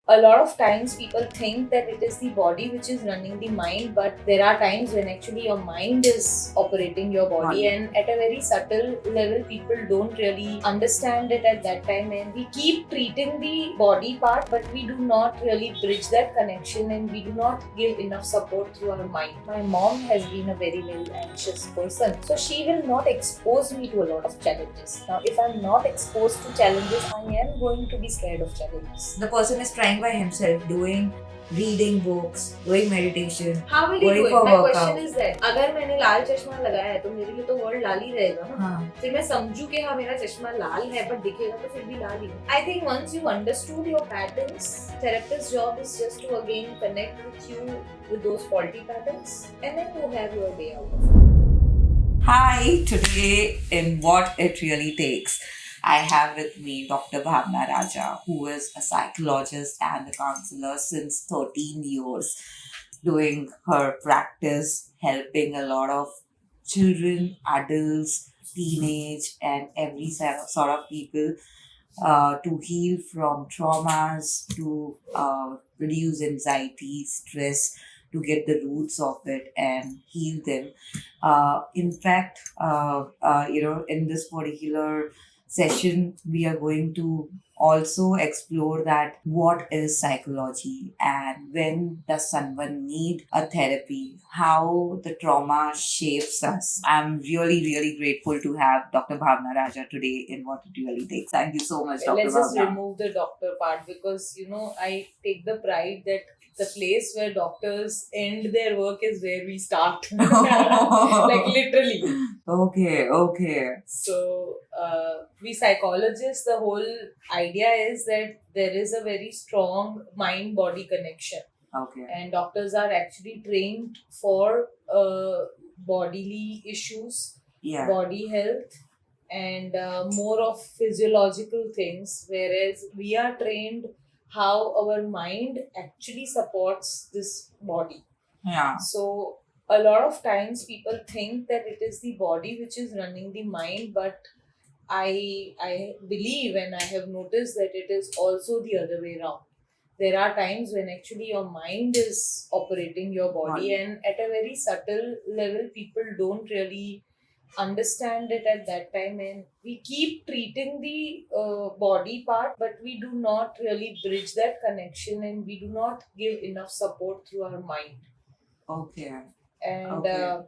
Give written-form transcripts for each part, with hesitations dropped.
A lot of times people think that it is the body which is running the mind, but there are times when actually your mind is operating your body, Body. and at a very subtle level people don't really understand it at that time, and we keep treating the body part, but we do not really bridge that connection, and we do not give enough support through our mind. My mom has been a very anxious person, so she will not expose me to a lot of challenges. Now if I'm not exposed to challenges, I am going to be scared of challenges. The person is trying by himself, doing reading books, doing meditation, How will he going do it? for My question workout. is that अगर मैंने लाल चश्मा लगाया है तो मेरे लिए तो world लाल ही रहेगा ना. हाँ. फिर मैं समझू कि हाँ मेरा चश्मा लाल है पर दिखेगा तो फिर भी लाल ही. I think once you understood your patterns, therapist's job is just to again connect with you with those faulty patterns, and then you have your way out of it. Hi, today in What It Really Takes, I have with me Dr. Bhavna Raja, who is a psychologist and a counselor since 13 years, doing her practice, helping a lot of children, adults, teenage, and every sort of people to heal from traumas, to reduce anxiety, stress, to get the roots of it and heal them. In fact, in this particular session, we are going to also explore that what is psychology and when does someone need a therapy, how the trauma shapes us. I'm really grateful to have Dr. Bhavna Raja today in What It Really Takes. Thank you so much, Dr. Let's just Bhavna. remove the doctor part, because I take the pride that the place where doctors end their work is where we start. Like literally. Okay. So we psychologists, the whole idea is that there is a very strong mind body connection, Okay. and doctors are actually trained for bodily issues, Yeah. body health, and more of physiological things, whereas we are trained how our mind actually supports this body. Yeah. So a lot of times people think that it is the body which is running the mind, but I believe and I have noticed that it is also the other way around. There are times when actually your mind is operating your body, and at a very subtle level people don't really understand it at that time, and we keep treating the body part, but we do not really bridge that connection, and we do not give enough support through our mind. Okay. And Okay.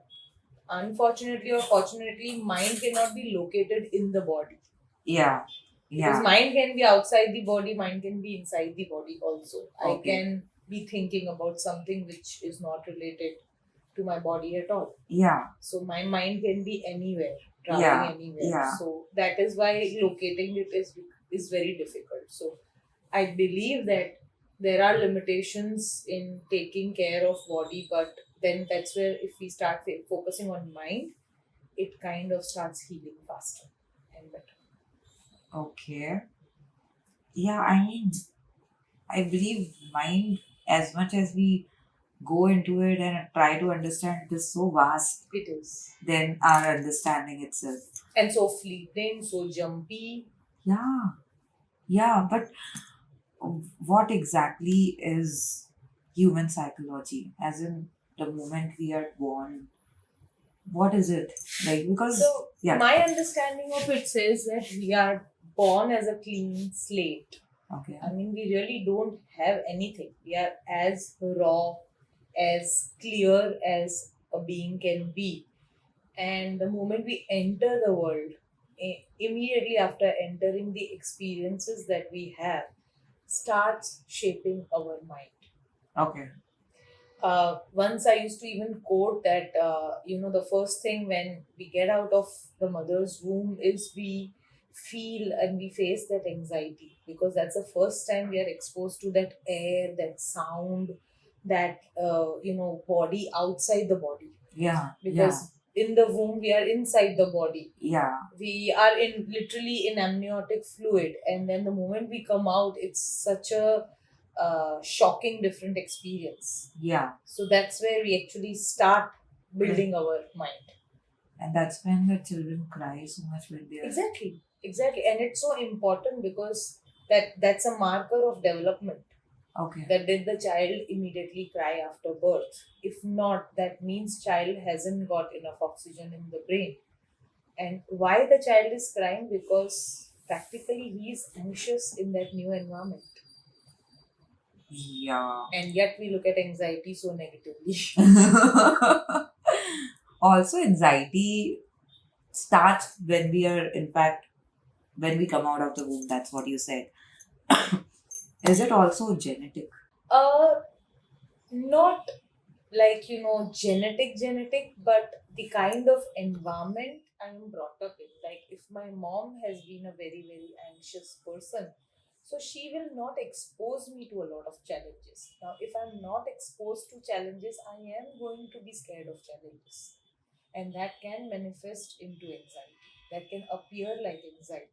unfortunately or fortunately, mind cannot be located in the body, Yeah. because Yeah. mind can be outside the body, mind can be inside the body also. I Okay. can be thinking about something which is not related to my body at all. Yeah. So my mind can be anywhere, traveling anywhere. Yeah. So that is why locating it is very difficult. So I believe that there are limitations in taking care of body, but then that's where if we start focusing on mind, it kind of starts healing faster and better. Okay. Yeah, I mean, I believe mind, as much as we go into it and try to understand, it is so vast It is. than our understanding itself. And so fleeting, so jumpy. Yeah. Yeah. But what exactly is human psychology? As in, the moment we are born, what is it? Like, because, So yeah. my understanding of it says that we are born as a clean slate. Okay. I mean, we really don't have anything. We are as raw, as clear as a being can be. And the moment we enter the world, immediately after entering, the experiences that we have starts shaping our mind. Okay. Once I used to even quote that, the first thing when we get out of the mother's womb is we feel and we face that anxiety, because that's the first time we are exposed to that air, that sound, that, body outside the body. Yeah. Because in the womb, we are inside the body. Yeah. We are literally in amniotic fluid, and then the moment we come out, it's such a shocking different experience. Yeah. So that's where we actually start building our mind. And that's when the children cry so much when they are. Exactly, and it's so important because that's a marker of development. Okay. That did the child immediately cry after birth? If not, that means child hasn't got enough oxygen in the brain. And why the child is crying? Because practically he is anxious in that new environment. Yeah. And yet we look at anxiety so negatively. Also, anxiety starts when we are, in fact, when we come out of the womb. That's what you said. Is it also genetic? uh Not like, genetic, but the kind of environment I am brought up in. Like, if my mom has been a very, very anxious person, so she will not expose me to a lot of challenges. Now, if I'm not exposed to challenges, I am going to be scared of challenges, and that can manifest into anxiety, that can appear like anxiety.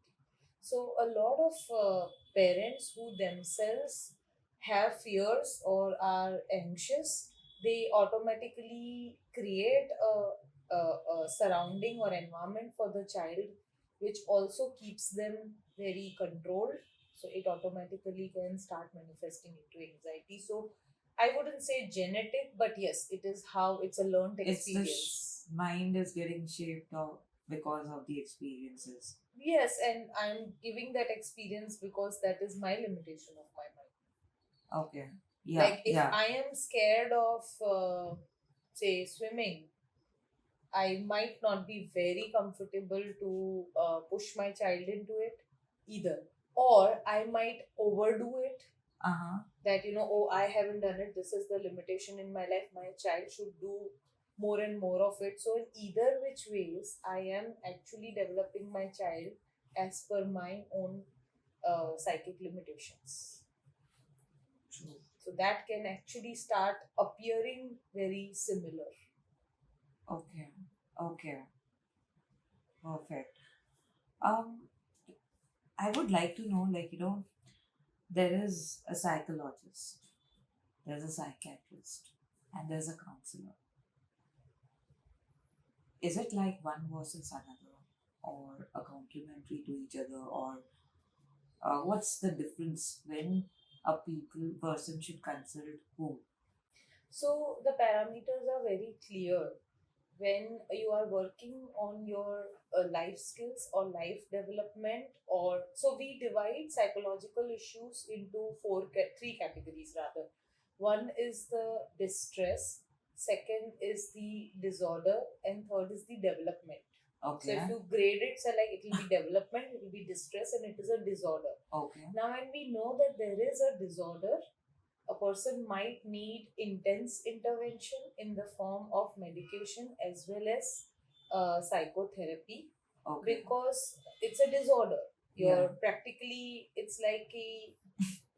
So a lot of parents who themselves have fears or are anxious, they automatically create a surrounding or environment for the child which also keeps them very controlled. So it automatically can start manifesting into anxiety. So I wouldn't say genetic, but yes, it is how it's a learned It's the experience. mind is getting shaped up because of the experiences. Yes, and I'm giving that experience because that is my limitation of my mind. Okay. Yeah. Like, if Yeah. I am scared of, say, swimming, I might not be very comfortable to push my child into it either. Or I might overdo it, Uh huh. that, oh, I haven't done it, this is the limitation in my life, my child should do more and more of it. So, in either which ways, I am actually developing my child as per my own psychic limitations. True. So that can actually start appearing very similar. Okay. Okay. Perfect. Um, I would like to know, like, there is a psychologist, there's a psychiatrist, and there's a counselor. Is it like one versus another, or a complementary to each other, or what's the difference when a person should consult whom? So the parameters are very clear when you are working on your life skills or life development. Or so we divide psychological issues into three categories rather. One is the distress, second is the disorder, and third is the development. So if Okay. you grade it, so like, it will be development, it will be distress, and it is a disorder. Okay. Now, when we know that there is a disorder, a person might need intense intervention in the form of medication as well as psychotherapy, Okay. because it's a disorder. Yeah. You're practically, it's like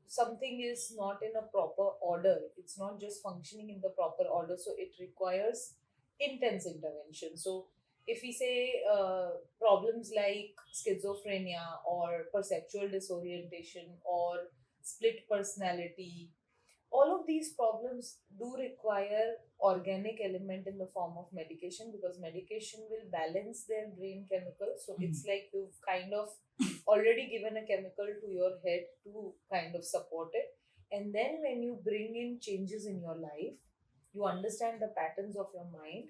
something is not in a proper order. It's not just functioning in the proper order, so it requires intense intervention. So if we say problems like schizophrenia or perceptual disorientation or split personality, all of these problems do require organic element in the form of medication, because medication will balance their brain chemicals. So it's like you've kind of already given a chemical to your head to kind of support it. And then when you bring in changes in your life, you understand the patterns of your mind,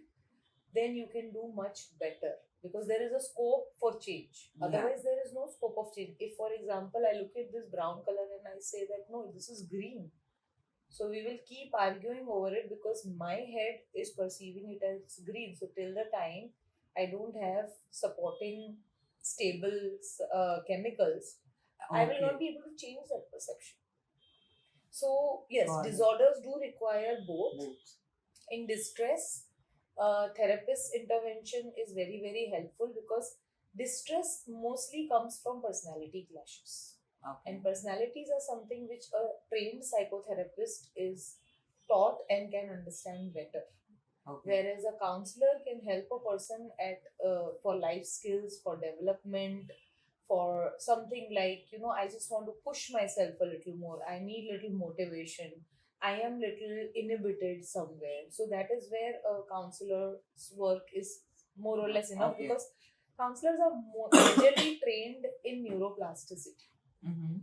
then you can do much better, because there is a scope for change. Yeah. Otherwise, there is no scope of change. If, for example, I look at this brown color and I say that no, this is green, so we will keep arguing over it because my head is perceiving it as green. So till the time I don't have supporting stable chemicals, I will not Okay. be able to change that perception. So yes, Got it. disorders do require both. Both. In distress, therapist intervention is very, very helpful, because distress mostly comes from personality clashes. Okay. And personalities are something which a trained psychotherapist is taught and can understand better. Okay. Whereas a counselor can help a person at for life skills, for development, for something like, I just want to push myself a little more. I need little motivation. I am little inhibited somewhere. So that is where a counselor's work is more or less enough, Okay. because counselors are majorly trained in neuroplasticity. Mm-hmm.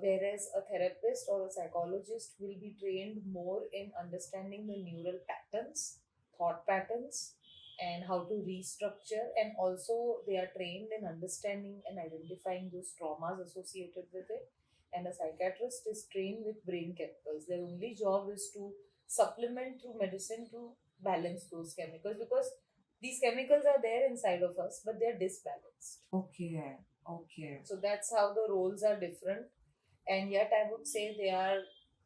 whereas a therapist or a psychologist will be trained more in understanding the neural patterns, thought patterns, and how to restructure. And also, they are trained in understanding and identifying those traumas associated with it. And a psychiatrist is trained with brain chemicals. Their only job is to supplement through medicine to balance those chemicals, because these chemicals are there inside of us, but they're disbalanced. Okay. Okay. So that's how the roles are different, and yet I would say they are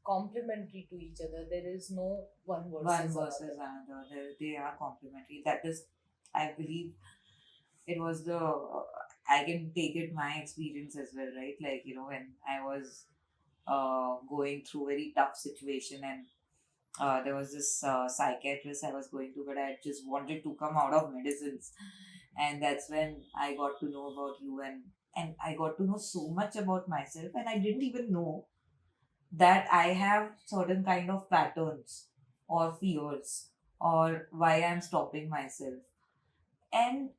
complementary to each other. There is no one One versus versus another. another. They are complementary. That is, I believe, it was the. I can take it my experience as well, right? Like, when I was going through very tough situation, and there was this psychiatrist I was going to, but I just wanted to come out of medicines, and that's when I got to know about you, and I got to know so much about myself, and I didn't even know that I have certain kind of patterns or fears or why I'm stopping myself. And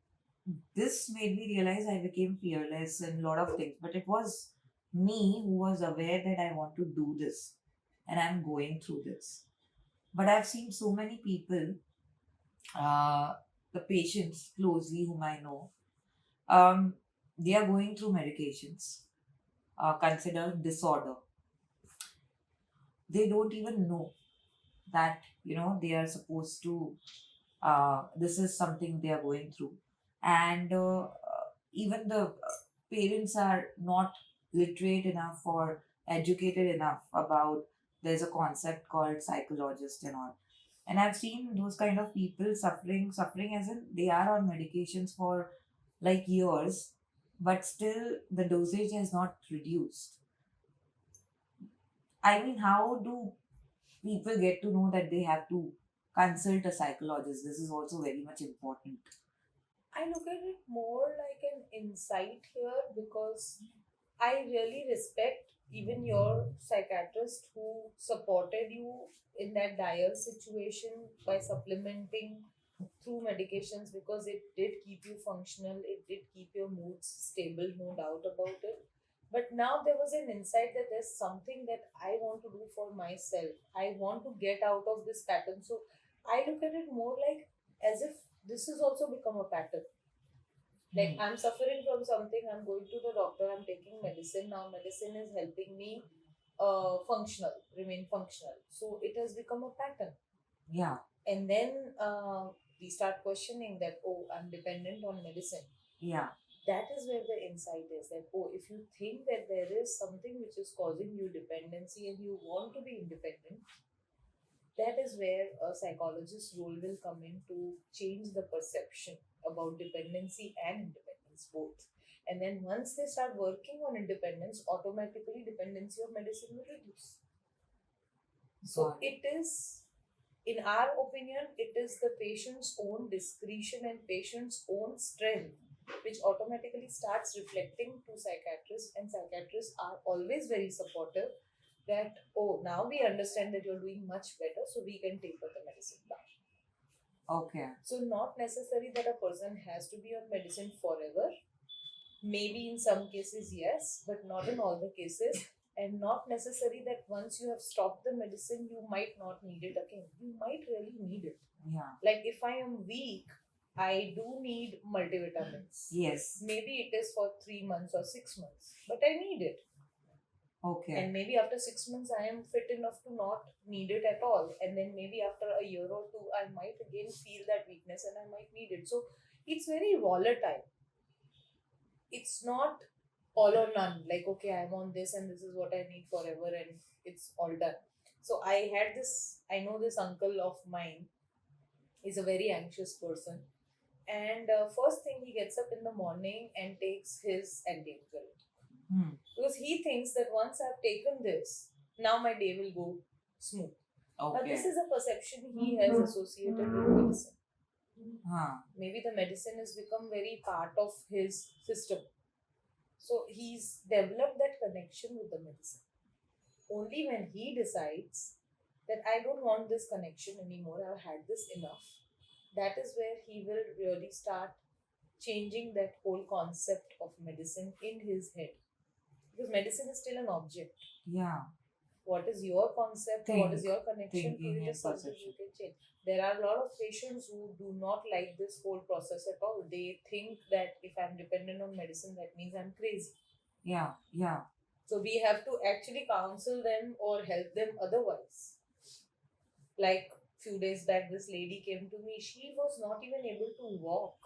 this made me realize I became fearless in a lot of things. But it was me who was aware that I want to do this and I'm going through this. But I've seen so many people, uh, the patients closely whom I know, um, they are going through medications, considered disorder. They don't even know that they are supposed to this is something they are going through, and even the parents are not literate enough or educated enough about there's a concept called psychologist and all. And I've seen those kind of people suffering as in they are on medications for like years, but still the dosage has not reduced. I mean, how do people get to know that they have to consult a psychologist? This is also very much important. I look at it more like an insight here, because I really respect even your psychiatrist who supported you in that dire situation by supplementing through medications, because it did keep you functional, it did keep your moods stable, no doubt about it. But now there was an insight that there's something that I want to do for myself. I want to get out of this pattern. So I look at it more like as if this has also become a pattern. Like, Hmm. I'm suffering from something, I'm going to the doctor, I'm taking medicine. Now medicine is helping me remain functional. So it has become a pattern. Yeah, And then we start questioning that, oh, I'm dependent on medicine. yeah, That is where the insight is, that, oh, if you think that there is something which is causing you dependency and you want to be independent, that is where a psychologist's role will come in to change the perception about dependency and independence both. And then once they start working on independence, automatically dependency of medicine will reduce. So got it. it is, in our opinion, it is the patient's own discretion and patient's own strength which automatically starts reflecting to psychiatrists, and psychiatrists are always very supportive that, oh, now we understand that you're doing much better, so we can taper the medicine down. Okay, So not necessary that a person has to be on medicine forever. Maybe in some cases, yes, but not in all the cases. And not necessary that once you have stopped the medicine, you might not need it again. You might really need it. yeah, Like, if I am weak, I do need multivitamins. yes, Maybe it is for 3 months or 6 months, but I need it. okay, And maybe after 6 months, I am fit enough to not need it at all. And then maybe after a year or two, I might again feel that weakness and I might need it. So it's very volatile. It's not all or none. Like, okay, I'm on this and this is what I need forever and it's all done. So I know this uncle of mine is a very anxious person. And first thing, he gets up in the morning and takes his anti-anxiety, hmm. because he thinks that once I've taken this, now my day will go smooth. Now, this Okay, is a perception he has associated with medicine. huh. Maybe the medicine has become very part of his system. So he's developed that connection with the medicine. Only when he decides that I don't want this connection anymore, I've had this enough, that is where he will really start changing that whole concept of medicine in his head. because medicine is still an object. Yeah. What is your concept or what is your connection to thinking it and is something perception. you can change. There are a lot of patients who do not like this whole process at all. They think that if I'm dependent on medicine, that means I'm crazy. Yeah, yeah. So we have to actually counsel them or help them otherwise. Like few days back, this lady came to me. She was not even able to walk.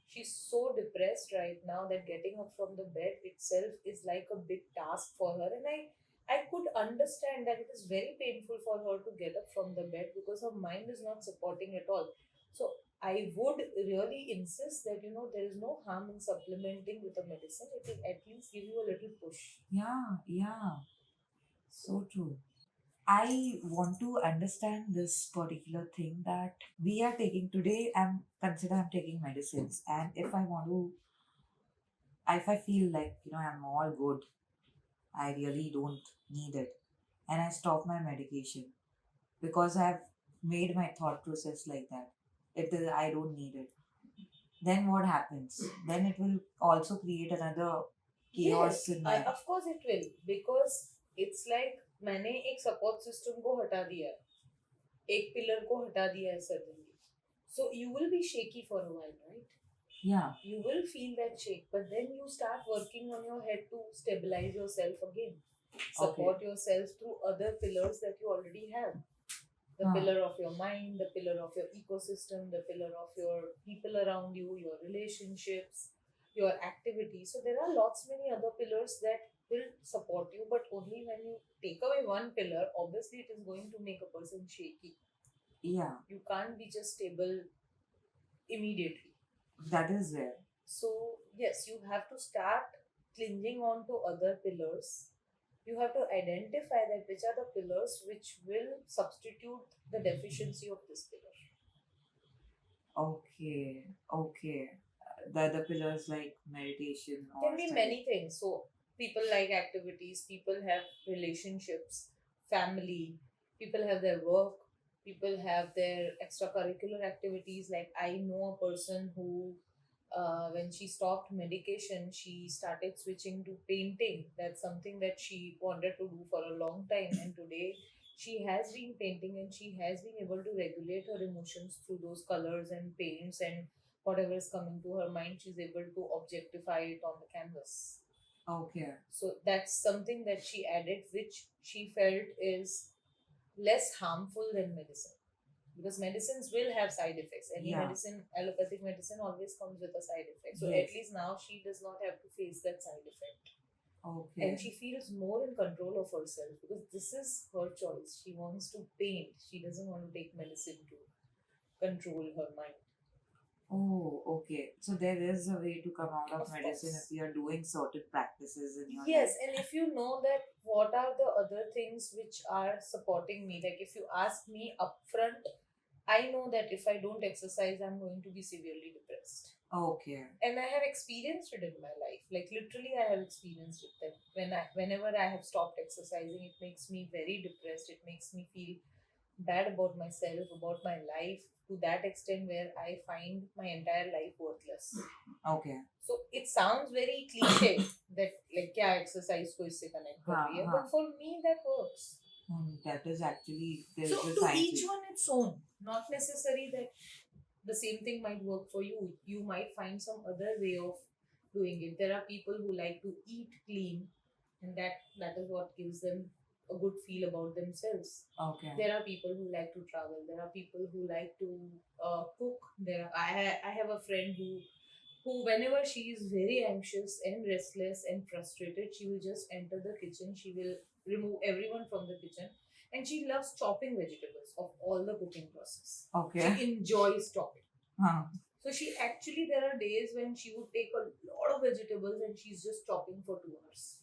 She's so depressed right now that getting up from the bed itself is like a big task for her. And I could understand that it is very painful for her to get up from the bed because her mind is not supporting at all. So I would really insist that there is no harm in supplementing with a medicine. It will at least give you a little push. Yeah, yeah. So true. I want to understand this particular thing that we are taking today. I'm taking medicines, and if I feel like I'm all good, I really don't need it, and I stop my medication because I've made my thought process like that. It is I don't need it. Then what happens? Then it will also create another chaos Yes, in my. of course it will, because it's like मैंने एक support system को हटा दिया है, एक pillar को हटा दिया है suddenly. So you will be shaky for a while, right? Yeah. You will feel that shake, but then you start working on your head to stabilize yourself again. Support yourself through other pillars that you already have. The pillar of your mind, the pillar of your ecosystem, the pillar of your people around you, your relationships, your activities. So there are lots many other pillars that will support you, but only when you take away one pillar, obviously it is going to make a person shaky. Yeah. You can't be just stable immediately. That is there. So yes, you have to start clinging on to other pillars. You have to identify that which are the pillars which will substitute the deficiency of this pillar. Okay. Okay. The other pillars like meditation or Can be study. many things. So people like activities, people have relationships, family, people have their work, people have their extracurricular activities. Like I know a person who when she stopped medication, she started switching to painting. That's something that she wanted to do for a long time, and today she has been painting and she has been able to regulate her emotions through those colors and paints, and whatever is coming to her mind, she's able to objectify it on the canvas. Okay. So that's something that she added, which she felt is less harmful than medicine, because medicines will have side effects. Any medicine, allopathic medicine, always comes with a side effect. So at least now she does not have to face that side effect. Okay. And she feels more in control of herself because this is her choice. She wants to paint. She doesn't want to take medicine to control her mind. Oh, okay. So there is a way to come out of medicine course. if you are doing certain practices in your Yes, life. and if you know that what are the other things which are supporting me, like if you ask me upfront, I know that if I don't exercise, I'm going to be severely depressed. Okay. And I have experienced it in my life. Like literally, I have experienced it. That whenever I have stopped exercising, it makes me very depressed. It makes me feel bad about myself, about my life, to that extent where I find my entire life worthless. Okay. So it sounds very cliche that like क्या exercise को इससे connect कर रही है, but for me that works. That is actually So to each one its own. Not necessary that the same thing might work for you. You might find some other way of doing it. There are people who like to eat clean, and that is what gives them a good feel about themselves. Okay. There are people who like to travel. There are people who like to cook. I have a friend who whenever she is very anxious and restless and frustrated, she will just enter the kitchen. She will remove everyone from the kitchen, and she loves chopping vegetables of all the cooking process. Okay. She enjoys chopping. Huh. So she actually, there are days when she would take a lot of vegetables and she's just chopping for 2 hours.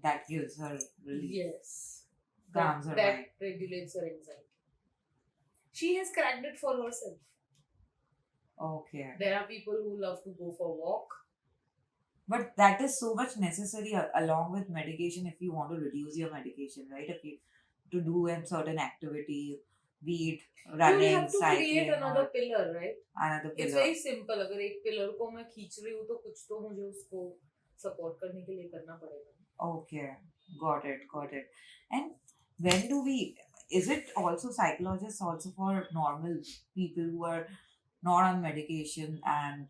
That gives her relief. Yes. Calms her that mind. regulates her anxiety. She has cracked it for herself. Okay. There are people who love to go for a walk. But that is so much necessary along with medication if you want to reduce your medication, right? If you to do a certain activity, be it running, you have to cycling, create another or pillar, right? another pillar. It's very simple. अगर एक pillar को मैं खींच रही हूँ तो कुछ तो मुझे उसको support करने के लिए करना पड़ेगा. Okay, got it. And when do we, is it also psychologists also for normal people who are not on medication and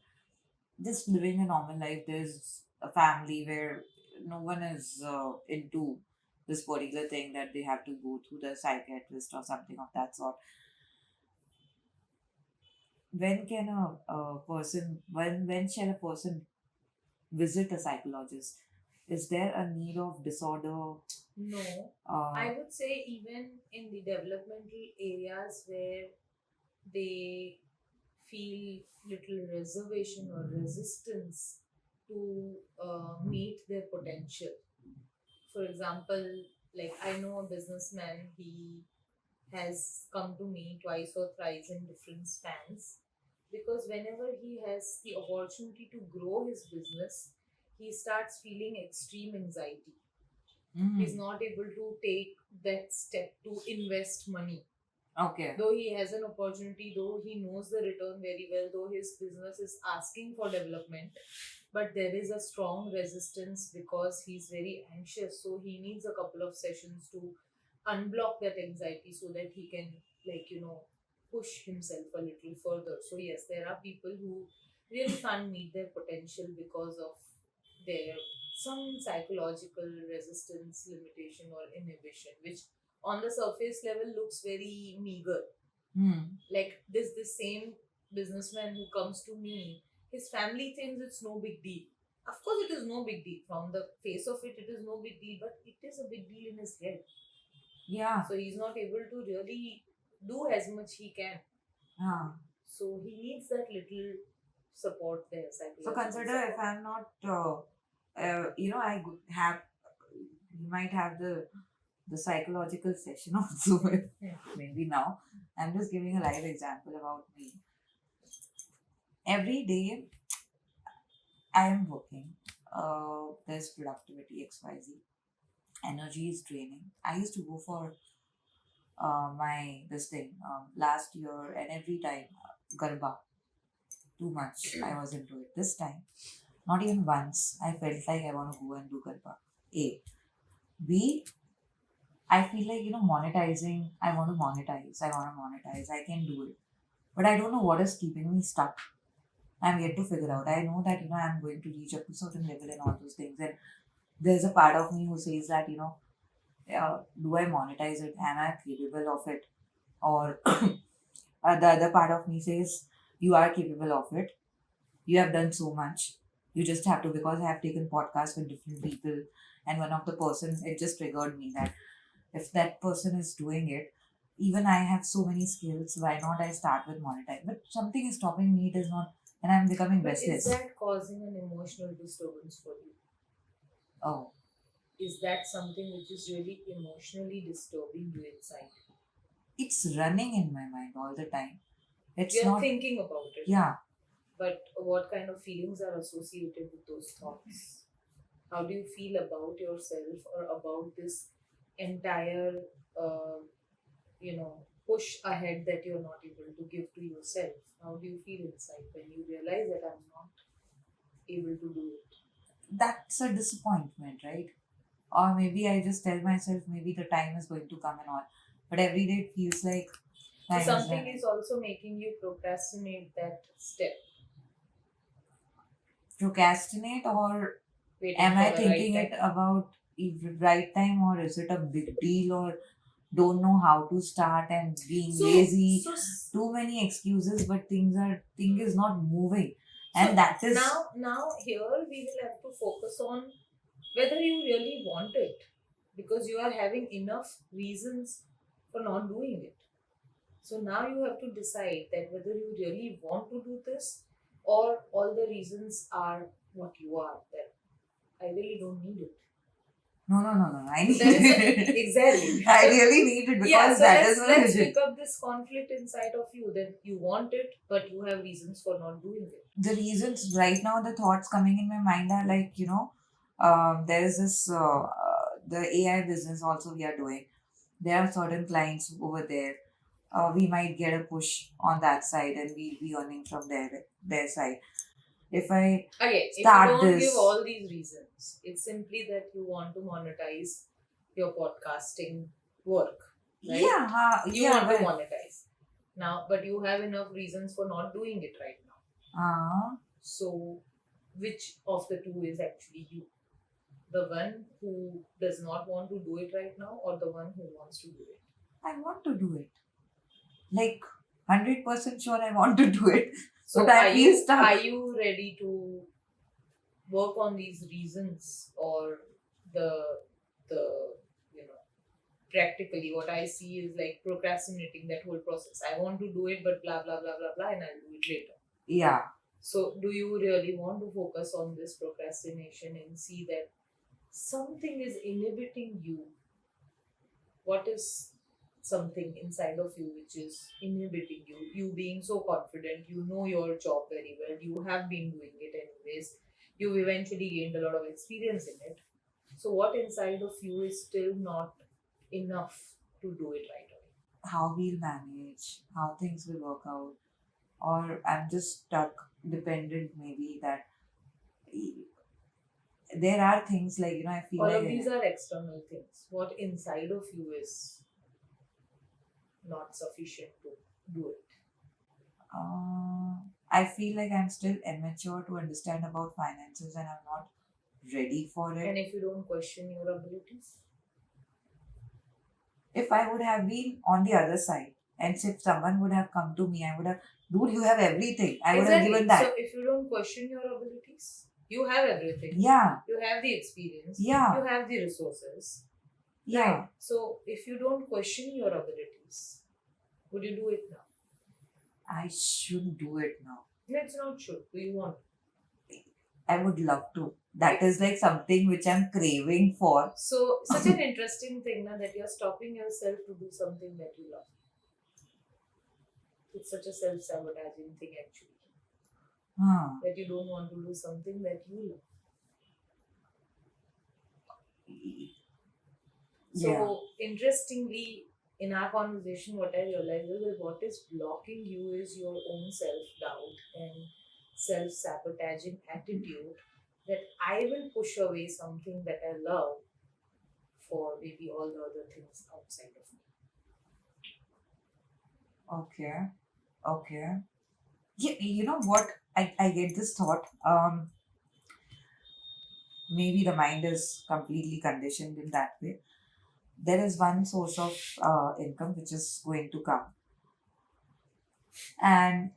just living a normal life? There's a family where no one is into this particular thing that they have to go to the psychiatrist or something of that sort. When can a person, when shall a person visit a psychologist? Is there a need of disorder? No, Uh, I would say even in the developmental areas where they feel little reservation or resistance to meet their potential. For example, like I know a businessman, he has come to me twice or thrice in different spans because whenever he has the opportunity to grow his business, he starts feeling extreme anxiety. He's mm, not able to take that step to invest money. okay. Though he has an opportunity, though he knows the return very well, though his business is asking for development, but there is a strong resistance because he's very anxious. So he needs a couple of sessions to unblock that anxiety so that he can, like, push himself a little further. So, yes, there are people who really can't meet their potential because of their some psychological resistance, limitation, or inhibition, which on the surface level looks very meager. Hmm. Like this same businessman who comes to me, his family thinks it's no big deal. Of course it is no big deal. From the face of it, it is no big deal, but it is a big deal in his head. Yeah. So he's not able to really do as much he can. Ah. So he needs that little support there, So psychological consider if support. I'm not, have, you might have the psychological session also. Hmm. Maybe now. I'm just giving a live example about me. Every day I am working. There's productivity XYZ. Energy is draining. I used to go for my this thing last year, and every time Garba, too much. I was into it. This time, not even once, I felt like I want to go and do Garba. A. B. I feel like, monetizing, I want to monetize. I want to monetize. I can do it. But I don't know what is keeping me stuck. I'm yet to figure out. I know that, I'm going to reach up to certain level and all those things. And there's a part of me who says that, do I monetize it? Am I capable of it? Or the other part of me says, you are capable of it. You have done so much. You just have to, because I have taken podcasts with different people. And one of the person, it just triggered me that if that person is doing it, even I have so many skills, why not I start with monetize? But something is stopping me, it is not, and I'm becoming But is restless. that causing an emotional disturbance for you? Oh, Is that something which is really emotionally disturbing you inside? it's running in my mind all the time. It's You're not, thinking about it. yeah. But what kind of feelings are associated with those thoughts? How do you feel about yourself or about this entire, push ahead that you're not able to give to yourself? How do you feel inside when you realize that I'm not able to do it? That's a disappointment, right? Or maybe I just tell myself maybe the time is going to come and all. But every day it feels like So time is something running. is also making you procrastinate that step, Procrastinate, or waiting am for I the right thinking it time. about right time, or is it a big deal, or don't know how to start and being So, lazy? so, Too many excuses, but thing is not moving. And so that is, now here we will have to focus on whether you really want it, because you are having enough reasons for not doing it. So now you have to decide that whether you really want to do this, or all the reasons are what you are, that I really don't need it. no. I So need there is a it. exactly. I So really need it yeah, because so that is my let's vision. pick up this conflict inside of you that you want it, but you have reasons for not doing it. The reasons right now, the thoughts coming in my mind are like, there's this, the AI business also we are doing. There are certain clients over there. We might get a push on that side and we'll be earning from their side. if I Okay, if you start don't give this. all these reasons, it's simply that you want to monetize your podcasting work, right? Yeah, You yeah, want to well, monetize now, but you have enough reasons for not doing it right now. So, which of the two is actually you? The one who does not want to do it right now, or the one who wants to do it? I want to do it. Like 100% sure I want to do it. So, But I feel stuck. are you ready to work on these reasons, or the you know practically what I see is like procrastinating that whole process. I want to do it, but blah blah blah blah blah, and I'll do it later. Yeah. So, do you really want to focus on this procrastination and see that something is inhibiting you? What is something inside of you which is inhibiting you? You being so confident, you know your job very well, you have been doing it anyways, you've eventually gained a lot of experience in it. So, what inside of you is still not enough to do it right away? How we'll manage, how things will work out, or I'm just stuck, dependent maybe that there are things like, I feel All like of these are external things. What inside of you is not sufficient to do it. uh, I feel like I'm still immature to understand about finances and I'm not ready for And it. if you don't question your abilities, If I would have been on the other side and if someone would have come to me, I would have, dude, you have everything. I would have exactly. given that. So if you don't question your abilities, you have everything. Yeah, You have the experience. Yeah. You have the resources. yeah. Right. So if you don't question your abilities, would you do it now? I should do it now. Let's not should. Do you want? I would love to. That is like something which I'm craving for. So such an interesting thing now that you're stopping yourself to do something that you love. It's such a self-sabotaging thing actually. That you don't want to do something that you love. So Yeah. interestingly, in our conversation, what I realized is that what is blocking you is your own self-doubt and self-sabotaging attitude that I will push away something that I love for maybe all the other things outside of me. Okay. Okay. Yeah, you know what? I get this thought. Maybe the mind is completely conditioned in that way. There is one source of income which is going to come and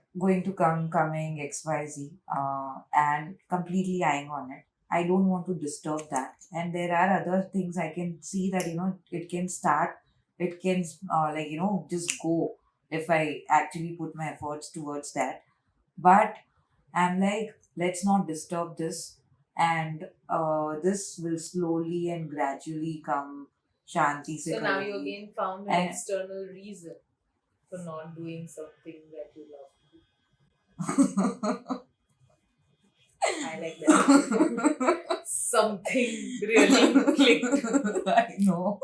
coming XYZ, and completely eyeing on it. I don't want to disturb that. And there are other things I can see that, it can start, it can, just go if I actually put my efforts towards that. But I'm like, let's not disturb this. And this will slowly and gradually come. Shanti se So now you karegi. again found an And external reason for not doing something that you love to do. I like that. Something really clicked. I know.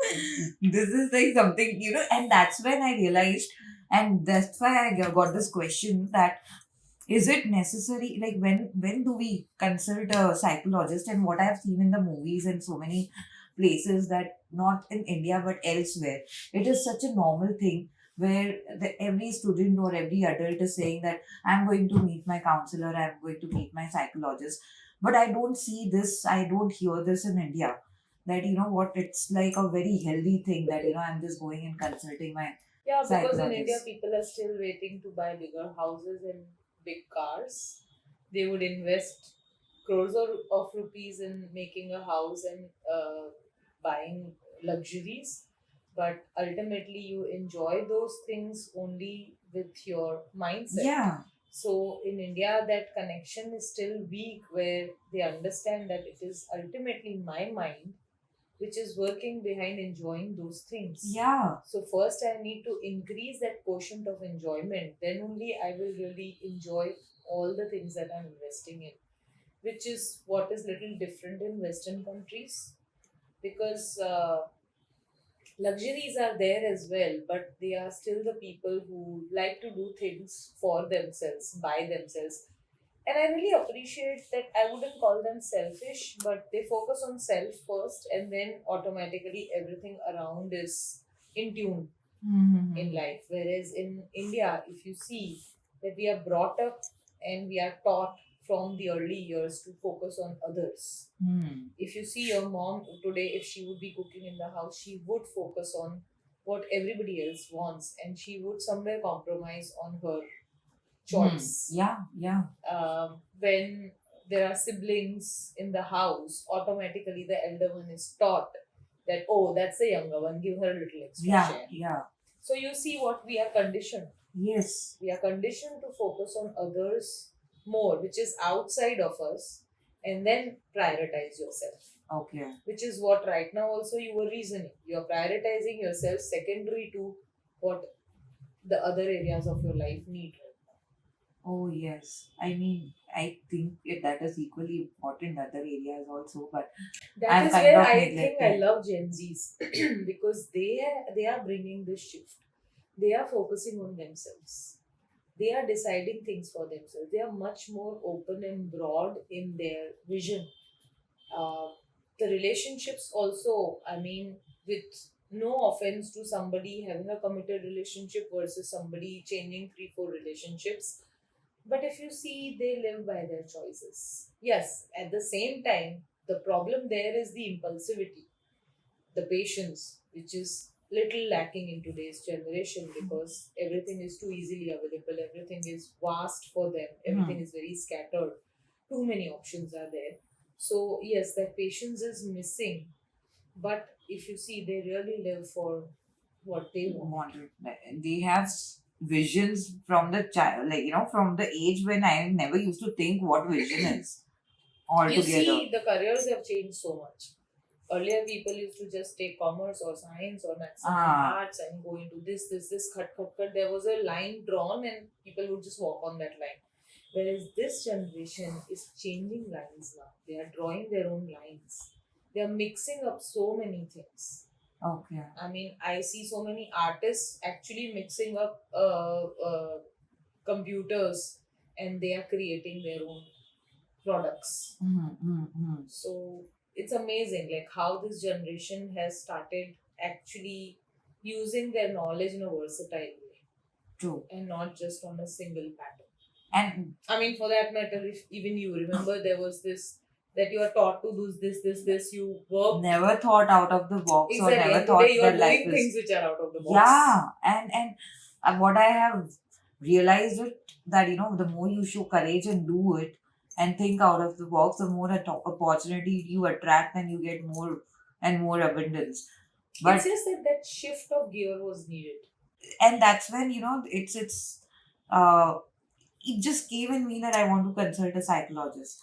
This is like something, and that's when I realized, and that's why I got this question that is it necessary, like when do we consult a psychologist? And what I've seen in the movies and so many places, that not in India but elsewhere, it is such a normal thing where every student or every adult is saying that I'm going to meet my counselor, I'm going to meet my psychologist. But I don't see this, I don't hear this in India, that what, it's like a very healthy thing that I'm just going and consulting my Yeah, because in India, psychologist. people are still waiting to buy bigger houses and big cars. They would invest crores of rupees in making a house and buying luxuries. But ultimately, you enjoy those things only with your mindset. Yeah. So in India, that connection is still weak where they understand that it is ultimately my mind which is working behind enjoying those things. Yeah. So first I need to increase that quotient of enjoyment. Then only I will really enjoy all the things that I'm investing in, which is what is little different in Western countries because luxuries are there as well, but they are still the people who like to do things for themselves, by themselves. And I really appreciate that. I wouldn't call them selfish, but they focus on self first, and then automatically everything around is in tune in Mm-hmm. life. Whereas in India, if you see that we are brought up and we are taught from the early years to focus on others. Hmm. If you see your mom today, if she would be cooking in the house, she would focus on what everybody else wants, and she would somewhere compromise on her Hmm. choice. Yeah, yeah. When there are siblings in the house, automatically the elder one is taught that, oh, that's the younger one, give her a little extra Yeah, share. yeah. So you see what we are conditioned. Yes. We are conditioned to focus on others more, which is outside of us, and then prioritize yourself. Okay. Which is what right now also you were reasoning. You are prioritizing yourself secondary to what the other areas of your life need. Oh, yes. I mean, I think that is equally important in other areas also, but That I'm is kind where of I think I neglecting. love Gen Zs because they are bringing this shift. They are focusing on themselves. They are deciding things for themselves. They are much more open and broad in their vision. uh, the relationships also, I mean, with no offense to somebody having a committed relationship versus somebody changing 3 4 relationships, but if you see, they live by their choices. Yes, at the same time, the problem there is the impulsivity, the patience, which is little lacking in today's generation because everything is too easily available, everything is vast for them, everything Hmm. is very scattered, too many options are there. So yes, that patience is missing, but if you see, they really live for what they want. Wanted. They have visions from the child, like, from the age when I never used to think what vision is You altogether. see, the careers have changed so much. Earlier, people used to just take commerce or science or maximum Ah, arts and go into this, cut. There was a line drawn, and people would just walk on that line. Whereas this generation is changing lines now. They are drawing their own lines. They are mixing up so many things. okay. I mean, I see so many artists actually mixing up computers, and they are creating their own products. Mm-hmm. So it's amazing like how this generation has started actually using their knowledge in a versatile way True. and not just on a single pattern. And I mean, for that matter, if even you remember, there was this that you are taught to do this, you work. never thought out of the box, or Exactly, never and today thought you are that life doing is. things which are out of the box. Yeah, and what I have realized it that the more you show courage and do it and think out of the box, the more opportunity you attract and you get more and more abundance. It's But just that that shift of gear was needed. and that's when uh it just came in me that I want to consult a psychologist.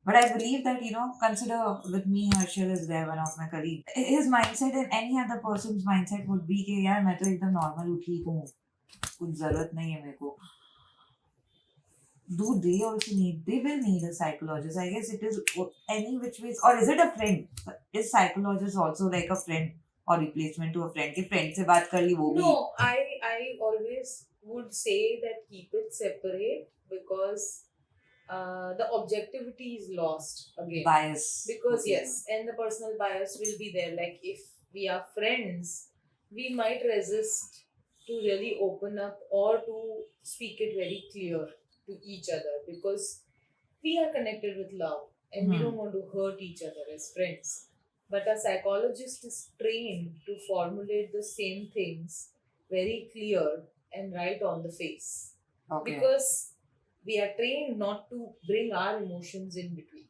But I believe that, consider with me, Harshal is there, one of my colleagues. His mindset and any other person's mindset would be कि यार मैं तो एकदम normal हूँ, ठीक हूँ, कुछ जरूरत नहीं है मेरे को. Do they also need? They will need a psychologist. I guess it is any which ways, or is it a friend? Is psychologist also like a friend or replacement to a friend? कि friend से बात कर ली वो भी. No, I always would say that keep it separate because the objectivity is lost again. Bias. Because Okay. yes, and the personal bias will be there. Like if we are friends, we might resist to really open up or to speak it very clear to each other because we are connected with love and we don't Hmm. want to hurt each other as friends. But a psychologist is trained to formulate the same things very clear and right on the face. Okay. Because we are trained not to bring our emotions in between.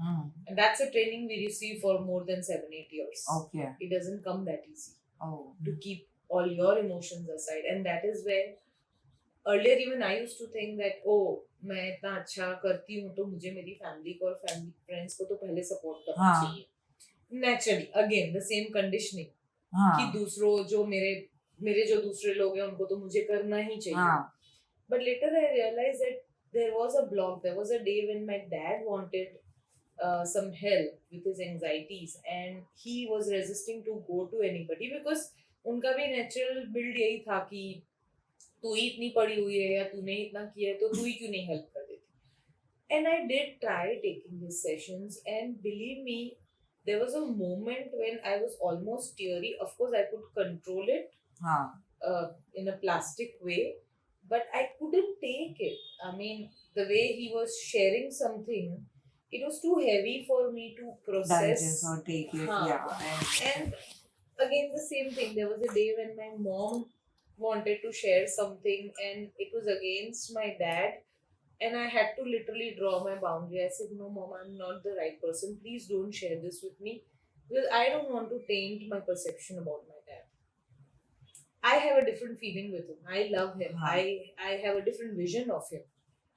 Hmm. And that's a training we receive for more than 7 8 years. Okay. It doesn't come that easy Oh. to keep all your emotions aside. And that is where earlier even I used to think that, oh, मैं इतना अच्छा करती हूँ तो मुझे मेरी family को और फैमिली फ्रेंड्स को तो पहले सपोर्ट करना हाँ. चाहिए naturally again the same conditioning कि हाँ. दूसरों जो मेरे मेरे जो दूसरे लोग हैं उनको तो मुझे करना ही चाहिए हाँ. But later I realize that there was a block. There was a day when my dad wanted some help with his anxieties, and he was resisting to go to anybody because उनका भी natural build यही था कि तू ही इतनी पढ़ी हुई है या तूने ही इतना किया है तो तू ही क्यों नहीं हेल्प कर देती And I did try taking his sessions, and believe me, there was a moment when I was almost teary. Of course, I could control it Huh. in a plastic way, but I couldn't take it. I mean, the way he was sharing something, it was too heavy for me to Digest process. or take it. Huh. Yeah. I And understand. again, the same thing. There was a day when my mom wanted to share something, and it was against my dad, and I had to literally draw my boundary. I said, "No, mom, I'm not the right person. Please don't share this with me because I don't want to taint my perception about my dad. I have a different feeling with him. I love him. Huh. I have a different vision of him.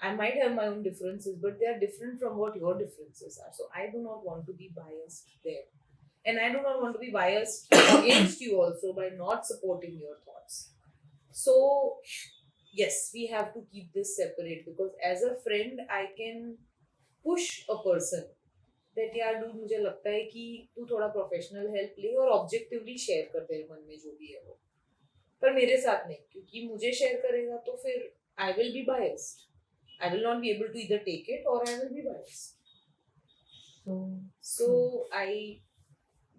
I might have my own differences, but they are different from what your differences are. So I do not want to be biased there. And I do not want to be biased against you also by not supporting your thoughts. So yes, we have to keep this separate because as a friend, I can push a person that यार dude मुझे लगता है कि तू थोड़ा professional help ले और objectively share कर तेरे मन में जो भी है वो, पर मेरे साथ नहीं, क्योंकि मुझे शेयर करेगा तो फिर I will be biased. I will not be able to either take it or I will be biased. So, So I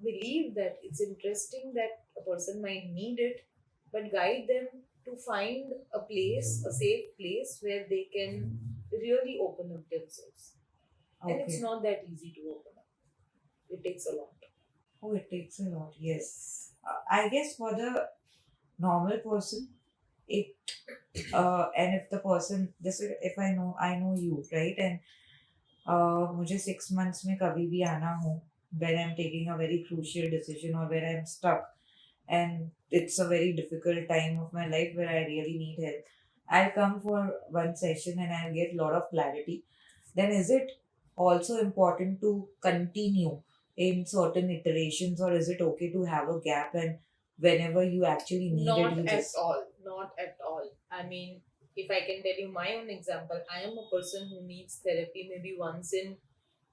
believe that it's interesting that a person might need it, but guide them to find a place, a safe place where they can really open up themselves. And it's okay. not that easy to open up. It takes a lot. Oh, it takes a lot. Yes. I guess for the normal person, it and if the person, this is if I know you, right, and मुझे 6 months में कभी भी आना हो when I'm taking a very crucial decision or where I'm stuck and it's a very difficult time of my life where I really need help, I'll come for one session and I'll get a lot of clarity. Then is it also important to continue in certain iterations, or is it okay to have a gap and whenever you actually need it, Not you at just all. Not at all. I mean, if I can tell you my own example, I am a person who needs therapy maybe once in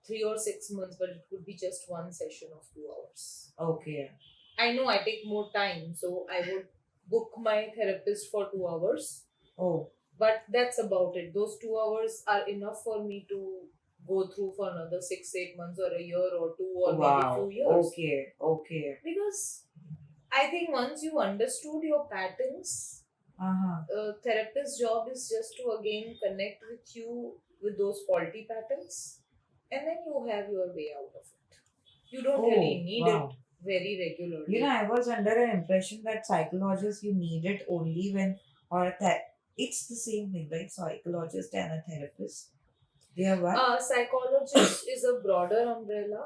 3 or 6 months, but it could be just one session of 2 hours. okay? I know I take more time, so I would book my therapist for 2 hours, Oh, but that's about it. Those 2 hours are enough for me to go through for another 6, 8 months or a year or two or maybe wow. few years. Okay. Because I think once you understood your patterns, Uh-huh. a therapist's job is just to again connect with you with those faulty patterns, and then you have your way out of it. You don't really Oh, need wow. it very regularly. You know, I was under an impression that psychologists you need it only when, or that it's the same thing, right? Psychologist and a therapist. They are one. Psychologist is a broader umbrella.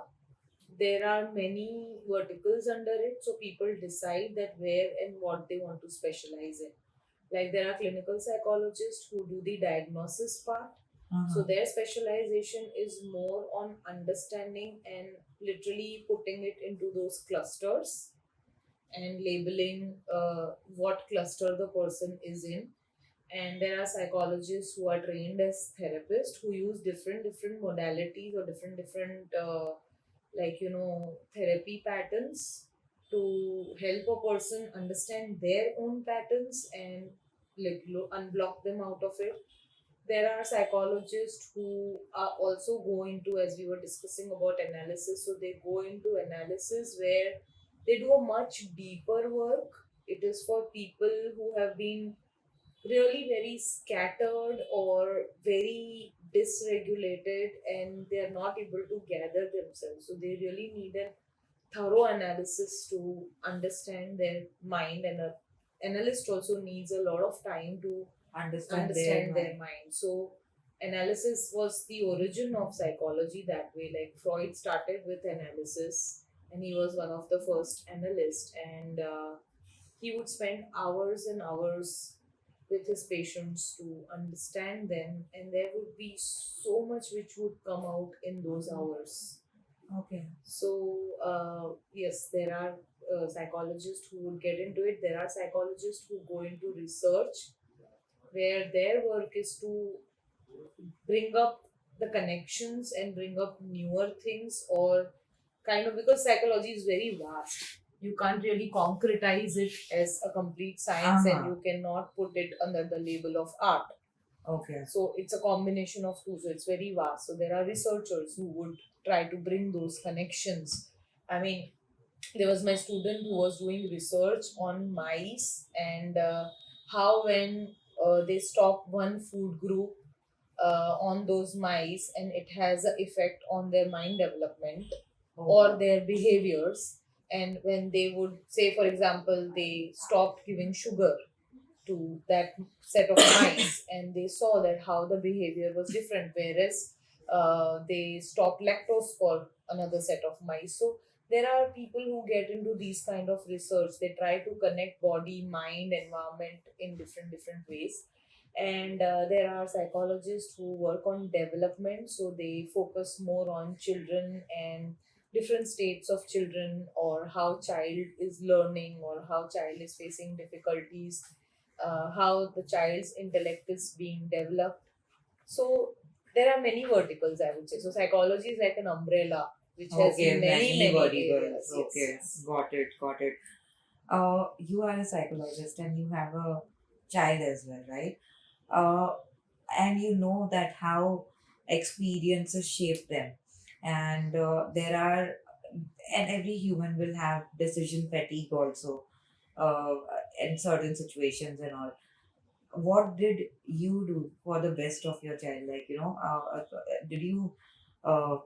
There are many verticals under it, so people decide that where and what they want to specialize in. Like there are clinical psychologists who do the diagnosis part. So Uh-huh. their specialization is more on understanding and literally putting it into those clusters and labeling what cluster the person is in. And there are psychologists who are trained as therapists who use different modalities or different therapy patterns to help a person understand their own patterns and unblock them out of it. There are psychologists who are also go into, as we were discussing about analysis, so they go into analysis where they do a much deeper work. It is for people who have been really very scattered or very dysregulated and they are not able to gather themselves, so they really need a thorough analysis to understand their mind, and a analyst also needs a lot of time to understand their mind. So analysis was the origin of psychology that way. Like Freud started with analysis, and he was one of the first analysts, and he would spend hours and hours with his patients to understand them, and there would be so much which would come out in those hours. Okay. So, yes, there are psychologists who would get into it. There are psychologists who go into research where their work is to bring up the connections and bring up newer things, or kind of, because psychology is very vast. You can't really concretize it as a complete science, and Uh-huh. you cannot put it under the label of art. Okay. So it's a combination of two. So it's very vast. So there are researchers who would try to bring those connections. I mean, there was my student who was doing research on mice and how when they stop one food group on those mice and it has an effect on their mind development or their behaviors. And when they would say, for example, they stopped giving sugar to that set of mice and they saw that how the behavior was different, whereas they stopped lactose for another set of mice. So there are people who get into these kind of research. They try to connect body, mind, environment in different ways. And there are psychologists who work on development, so they focus more on children and different states of children, or how child is learning or how child is facing difficulties, how the child's intellect is being developed. So there are many verticals, I would say. So psychology is like an umbrella which has Okay, many many verticals. areas. Okay, Yes. got it, got it. You are a psychologist and you have a child as well, right? Uh, and you know that how experiences shape them, and there are, and every human will have decision fatigue also, uh, in certain situations and all. What did you do for the best of your child? Like, did you? Uh,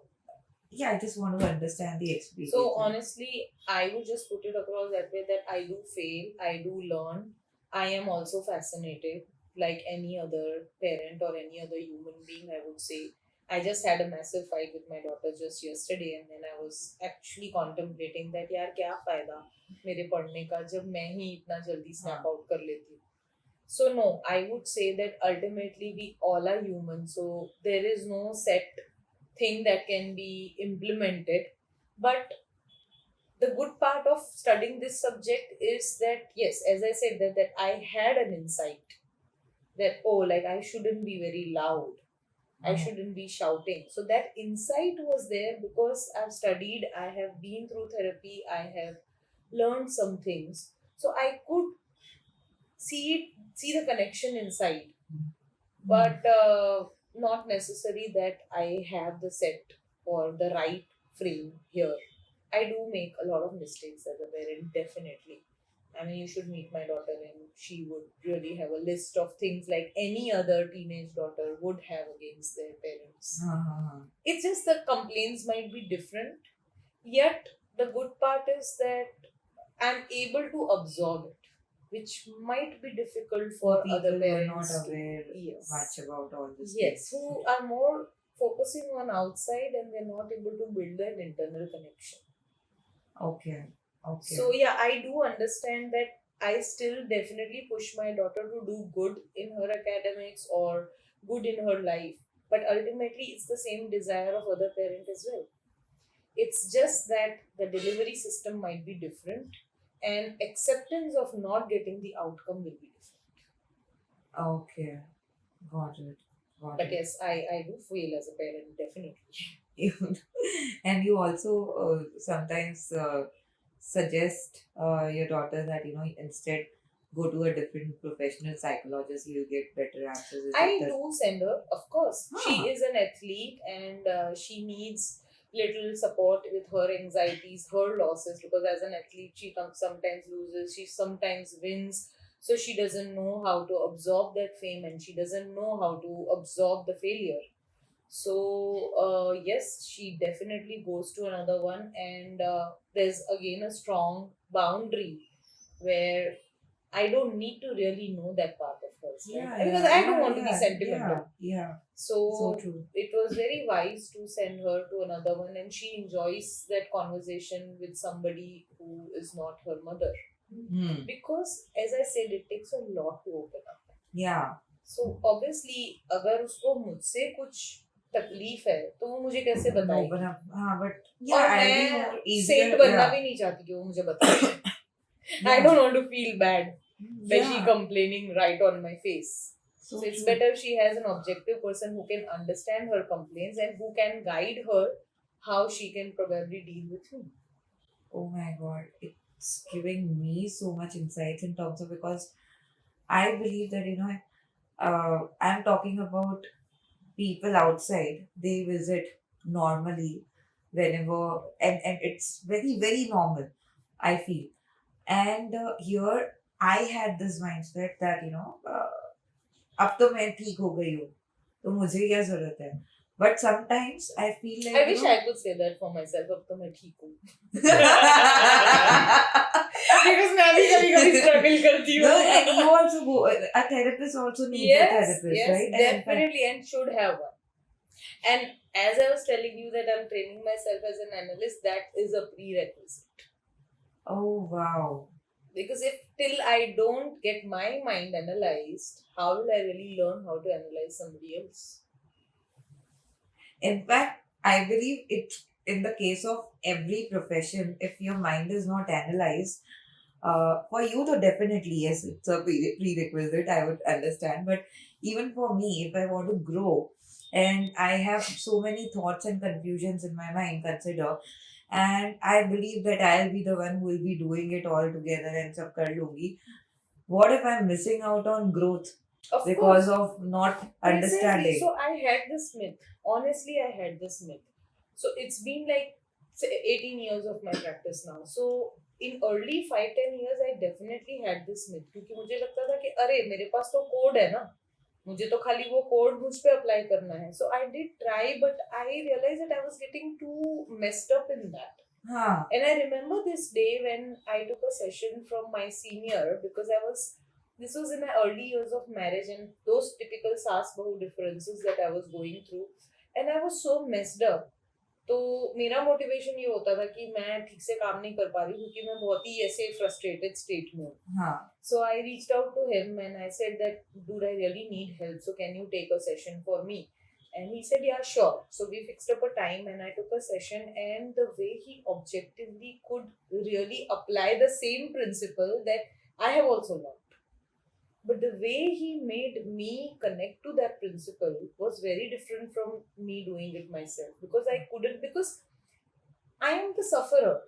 yeah, I just want to understand the So experience. honestly, I would just put it across that way that I do fail, I do learn. I am also fascinated, like any other parent or any other human being, I would say. I just had a massive fight with my daughter just yesterday, and then I was actually contemplating that यार क्या फायदा मेरे पढ़ने का जब मैं ही इतना जल्दी snap हाँ. out कर लेती हूँ. So no, I would say that ultimately we all are human, so there is no set thing that can be implemented. But the good part of studying this subject is that yes, as I said, that I had an insight that oh, like I shouldn't be very loud, I Uh, shouldn't be shouting. So that insight was there because I've studied, I have been through therapy, I have learned some things, so I could see the connection inside. But not necessary that I have the set or the right frame here. I do make a lot of mistakes as a parent, definitely. I mean, you should meet my daughter, and she would really have a list of things like any other teenage daughter would have against their parents. uh, It's just the complaints might be different, yet the good part is that I'm able to absorb it, which might be difficult for for other people who are not parents to. aware much Yes. about all these Yes, things. who Okay. are more focusing on outside and they're not able to build that internal connection. Okay. So Okay. yeah, I do understand that I still definitely push my daughter to do good in her academics or good in her life. But ultimately it's the same desire of other parent as well. It's just that the delivery system might be different and acceptance of not getting the outcome will be different. Okay. Got it. Got But it. yes, I do feel as a parent, definitely. And you also sometimes suggest your daughter that instead go to a different professional psychologist, you'll get better answers. Is it I the do send her, of course. She huh? is an athlete and she needs little support with her anxieties, her losses, because as an athlete, she sometimes loses, she sometimes wins. So she doesn't know how to absorb that fame and she doesn't know how to absorb the failure. So, yes, she definitely goes to another one, and there's again a strong boundary where I don't need to really know that part of hers, right? Yeah, Because yeah, I don't yeah, want to be yeah, yeah, sentimental. yeah. So So true. it was very wise to send her to another one, and she enjoys that conversation with somebody who is not her mother. Hmm. Because, as I said, it takes a lot to open up. Yeah. So obviously अगर उसको मुझसे कुछ तकलीफ है तो वो मुझे कैसे No, बताएगी. but yeah, और I'll be मैं more सेंट easier. बनना Yeah, भी नहीं चाहती कि वो मुझे बताए. I yeah, don't want to feel bad by she yeah. complaining right on my face. So So it's true. better she has an objective person who can understand her complaints and who can guide her how she can probably deal with me. Oh my God, it's giving me so much insights in terms of, because I believe that I'm talking about people outside. They visit normally whenever, and it's very, very normal, I feel. And here I had this mindset that, अब तो मैं ठीक हो गई हूँ, तो मुझे क्या जरूरत है. But sometimes I feel I like, wish I could say that for myself. अब तो मैं ठीक हूँ. Because मैं भी कभी-कभी struggle करती हूँ. No, and you also go. A therapist also needs a therapist, yes, right? And in fact, definitely, and should have one. And as I was telling you that I'm training myself as an analyst, that is a prerequisite. oh wow. Because if till I don't get my mind analyzed, how will I really learn how to analyze somebody else? In fact, I believe it in the case of every profession, if your mind is not analyzed, for you to definitely, yes, it's a prerequisite, I would understand. But even for me, if I want to grow and I have so many thoughts and confusions in my mind, consider, and I believe that I'll be the one who will be doing it all together and sab kar lungi. What if I'm missing out on growth Of because course. of not Precisely. understanding? So I had this myth. Honestly, I had this myth. So it's been like say, 18 years of my practice now. So in early 5-10 years, I definitely had this myth. क्योंकि मुझे लगता था कि अरे मेरे पास तो code है ना, मुझे तो खाली वो कोड मुझ पे अप्लाई करना है. So I did try, but I realized that I was getting too messed up in that. Huh. And I remember this day when I took a session from my senior because this was in my early years of marriage and those typical saas bahu differences that I was going through. And I was so messed up. तो मेरा motivation ये होता था कि मैं ठीक से काम नहीं कर पा रही क्योंकि मैं बहुत ही ऐसे फ्रस्ट्रेटेड स्टेट में हूँ. So I reached out to him and I said that, dude, I really need help. So can you take a session for me? And he said, yeah, sure. So we fixed up a time and I took a session. And the way he objectively could really apply the same principle that I have also learned. But the way he made me connect to that principle was very different from me doing it myself because I couldn't, because I am the sufferer.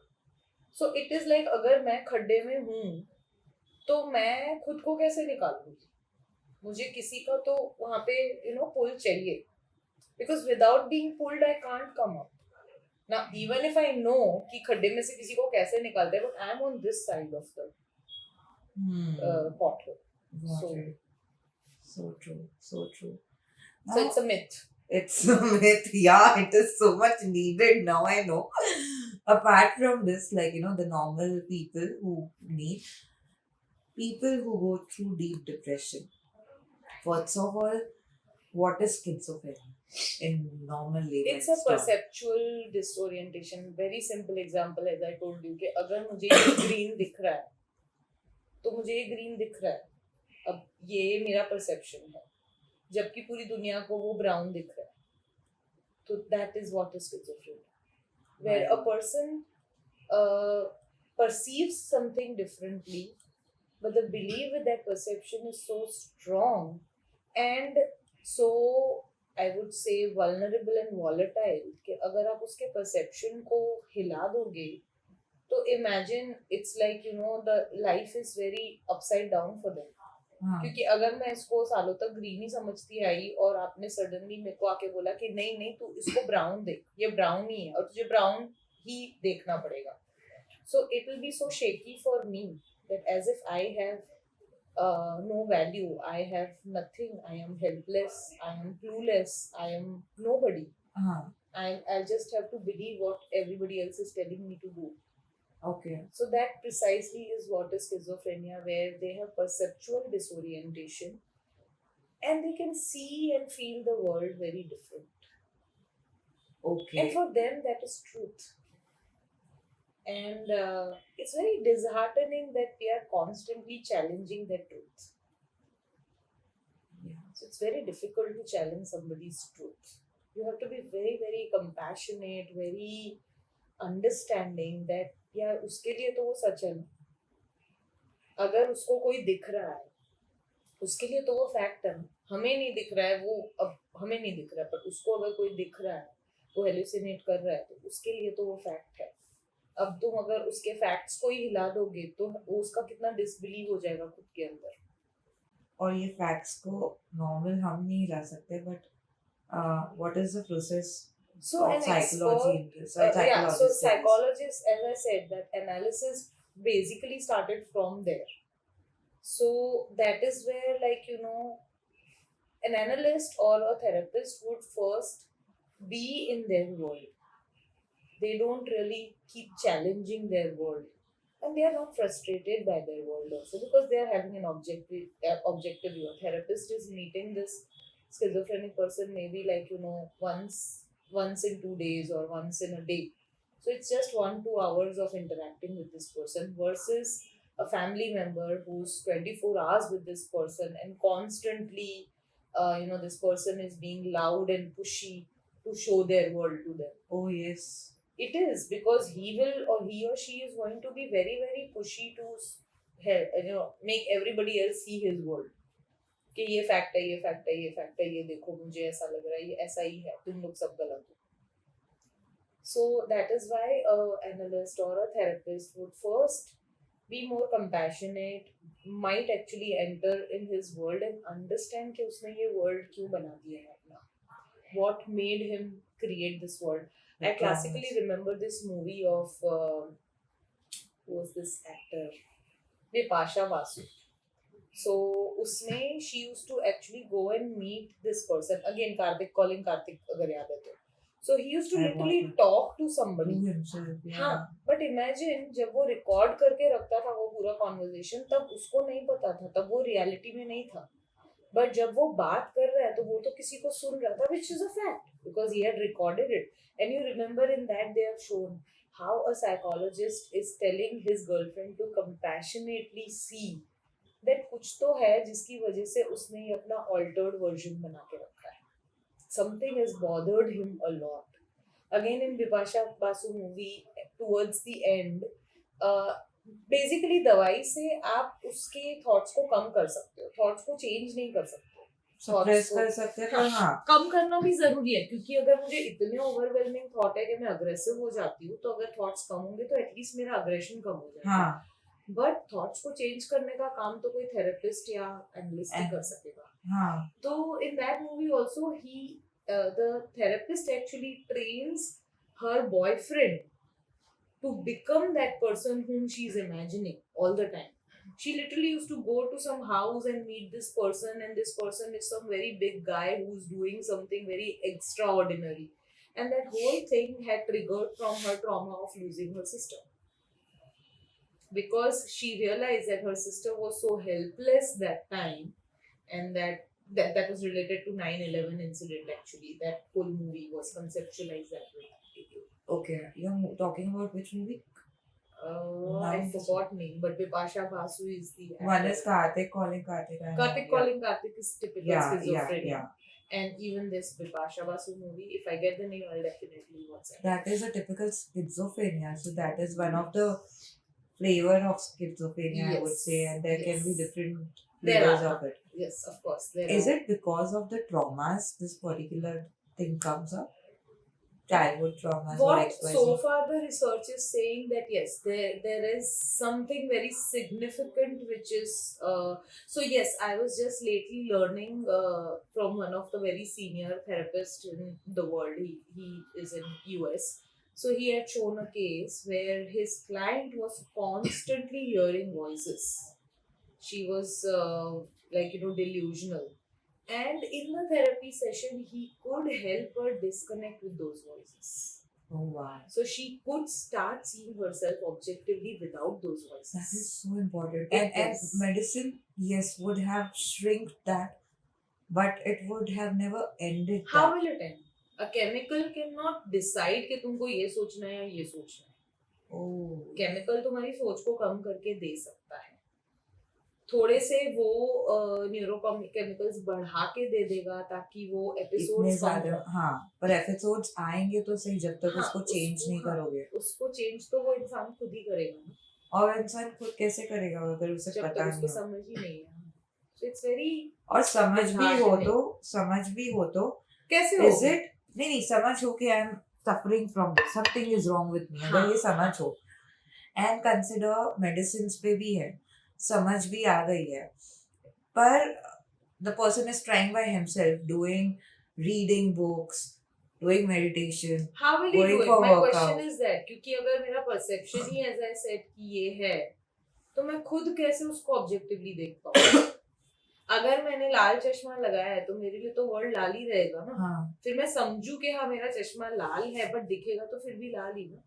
So it is like अगर मैं खड्डे में हूँ तो मैं खुद को कैसे निकालूंगी. मुझे किसी का तो वहाँ पे पुल चाहिए. Because without being pulled, I can't come up. Now, even if I know कि खड्डे में से किसी को कैसे निकालते हैं, but I'm on this side of the pothole. So true. So true. So it's a myth. It's a myth. Yeah, it is so much needed now. I know. Apart from this, like, the normal people who need, people who go through deep depression. First of all, what is schizophrenia in normal layman's It's a term? perceptual disorientation. Very simple example, as I told you, कि अगर मुझे ये green दिख रहा है, तो मुझे ये green दिख रहा है. अब ये मेरा perception है. जबकि पूरी दुनिया को वो brown दिख रहा है. So that is what is schizophrenia. Where a person perceives something differently, but the belief with that perception is so strong and so I would say vulnerable and volatile कि अगर आप उसके perception को हिला दोगे तो imagine it's like the life is very upside down for them. क्योंकि अगर मैं इसको सालों तक ग्रीन ही समझती आई और आपने सडनली मेरे को आके बोला कि नहीं नहीं तू इसको ब्राउन देख, ये ब्राउन ही है और तुझे ब्राउन ही देखना पड़ेगा. So it will be so shaky for me that as if I have no value, I have nothing, I am helpless, I am clueless, I am nobody. I'll just have to believe what everybody else is telling me to do. Okay. So that precisely is what is schizophrenia, where they have perceptual disorientation and they can see and feel the world very different. Okay. And for them, that is truth. And it's very disheartening that we are constantly challenging their truth. Yeah. So it's very difficult to challenge somebody's truth. You have to be very, very compassionate, very understanding that यार उसके लिए तो वो सच है ना. अगर उसको कोई दिख रहा है उसके लिए तो वो फैक्ट है ना. हमें नहीं दिख रहा है वो, अब हमें नहीं दिख रहा है पर उसको अगर कोई दिख रहा है, वो हेलुसिनेट कर रहा है तो उसके लिए तो वो फैक्ट है. अब तुम अगर उसके फैक्ट्स को ही हिला दोगे तो वो उसका कितना डिसबिलीव हो जाएगा खुद के अंदर. और ये फैक्ट्स को नॉर्मल हम नहीं ला सकते, but what is the process So of an psychology expert, in this? yeah. So Psychologist in this. psychologists, as I said, that analysis basically started from there. So that is where, like, an analyst or a therapist would first be in their world. They don't really keep challenging their world, and they are not frustrated by their world also, because they are having an objective view. A therapist is meeting this schizophrenic person maybe, like, once in 2 days or once in a day. So it's just 1-2 hours of interacting with this person versus a family member who's 24 hours with this person, and constantly this person is being loud and pushy to show their world to them. Oh yes. It is, because he or she is going to be very, very pushy to make everybody else see his world. कि ये fact है, ये fact है, ये fact है, ये देखो मुझे ऐसा लग रहा है, ये ऐसा ही है, तुम लोग सब गलत हो. So that is why a analyst or a therapist would first be more compassionate, might actually enter in his world and understand कि उसने ये world क्यों बना दिया है अपना. What made him create this world? I classically remember this movie of who was this actor? Bipasha Basu. So उसमें she used to actually go and meet this person again. Karthik, calling Karthik, अगर याद है तो. So he used to literally talk to somebody. हाँ, but imagine जब वो record करके रखता था वो पूरा conversation, तब उसको नहीं पता था, तब वो reality में नहीं था. But जब वो बात कर रहा है तो वो तो किसी को सुन रहा था, which is a fact because he had recorded it. And you remember in that they have shown how a psychologist is telling his girlfriend to compassionately see that कुछ तो है जिसकी वजह से उसने ये अपना altered version बना के रखा है. Something has bothered him a lot. Again in Bipasha Basu movie, towards the end, basically दवाई से आप उसके थॉट्स को कम कर सकते हो, थॉट्स को चेंज नहीं कर सकते, सप्रेस कर सकते हैं. हाँ, कम करना भी जरूरी है, क्योंकि अगर मुझे इतने ओवरवेलमिंग थॉट है कि मैं अग्रेसिव हो जाती हूँ, तो अगर थॉट्स कम होंगे तो एटलीस्ट मेरा अग्रेशन कम हो जाएगा. हाँ. बट थॉट्स को चेंज करने का काम तो कोई थेरेपिस्ट या एनालिस्ट ही कर सकेगा. हाँ. तो in that movie also he the therapist actually trains her boyfriend to become that person whom she is imagining all the time. She literally used to go to some house and meet this person, and this person is some very big guy who's doing something very extraordinary. And that whole thing had triggered from her trauma of losing her sister. Because she realized that her sister was so helpless that time, and that was related to 9/11 incident actually. That whole movie was conceptualized that way. Okay, you're talking about which movie? I forgot name, but Bipasha Basu is the actor. One is Karthik calling Karthik. Karthik calling Karthik is typical schizophrenia. Yeah. And even this Bipasha Basu movie, if I get the name, I'll definitely watch it. That is a typical schizophrenia. So that is one of the flavor of schizophrenia, Yes. I would say, and there can be Yes. different There flavors are. of it. Yes, of course. There Is are. it because of the traumas this particular thing comes up? Childhood traumas or What XYZ? so far the research is saying that yes, there is something very significant which is so yes, I was just lately learning from one of the very senior therapists in the world. He is in US. So he had shown a case where his client was constantly hearing voices. She was delusional. And in the therapy session, he could help her disconnect with those voices. Oh wow. So she could start seeing herself objectively without those voices. That is so important. It And is. medicine, yes, would have shrink that, but it would have never ended How that. will it end? A chemical cannot decide कि तुमको ये सोचना है या ये सोचना है. Oh. Chemical तुम्हारी सोच को कम करके दे सकता है. थोड़े से वो न्यूरोकेमिकल्स बढ़ा के दे देगा ताकि वो इतने एपिसोड्स ज्यादा. हाँ, पर एपिसोड्स आएंगे तो सही, जब तक हाँ, उसको चेंज नहीं करोगे. उसको चेंज तो वो इंसान खुद ही करेगा ना. और इंसान खुद कैसे करेगा अगर उसे जब पता तक उसको नहीं हो. समझ ही नहीं है. So it's very और समझ भी हो तो कैसे इज होगा? इट नहीं समझ हो कि I am suffering from something is wrong with me, अगर हाँ. ये समझ हो एंड कंसिडर मेडिसिन पे भी है, समझ भी आ गई है, पर the person is trying by himself, doing reading books, doing meditation, How will he going do it? for My question workout. is that क्योंकि अगर मेरा perception he as I said कि ये है तो मैं खुद कैसे उसको ऑब्जेक्टिवली देख पाऊँ? अगर मैंने लाल चश्मा लगाया है तो मेरे लिए तो वर्ल्ड लाल ही रहेगा ना। हाँ फिर मैं समझू कि हाँ मेरा चश्मा लाल है बट दिखेगा तो फिर भी लाल ही ना।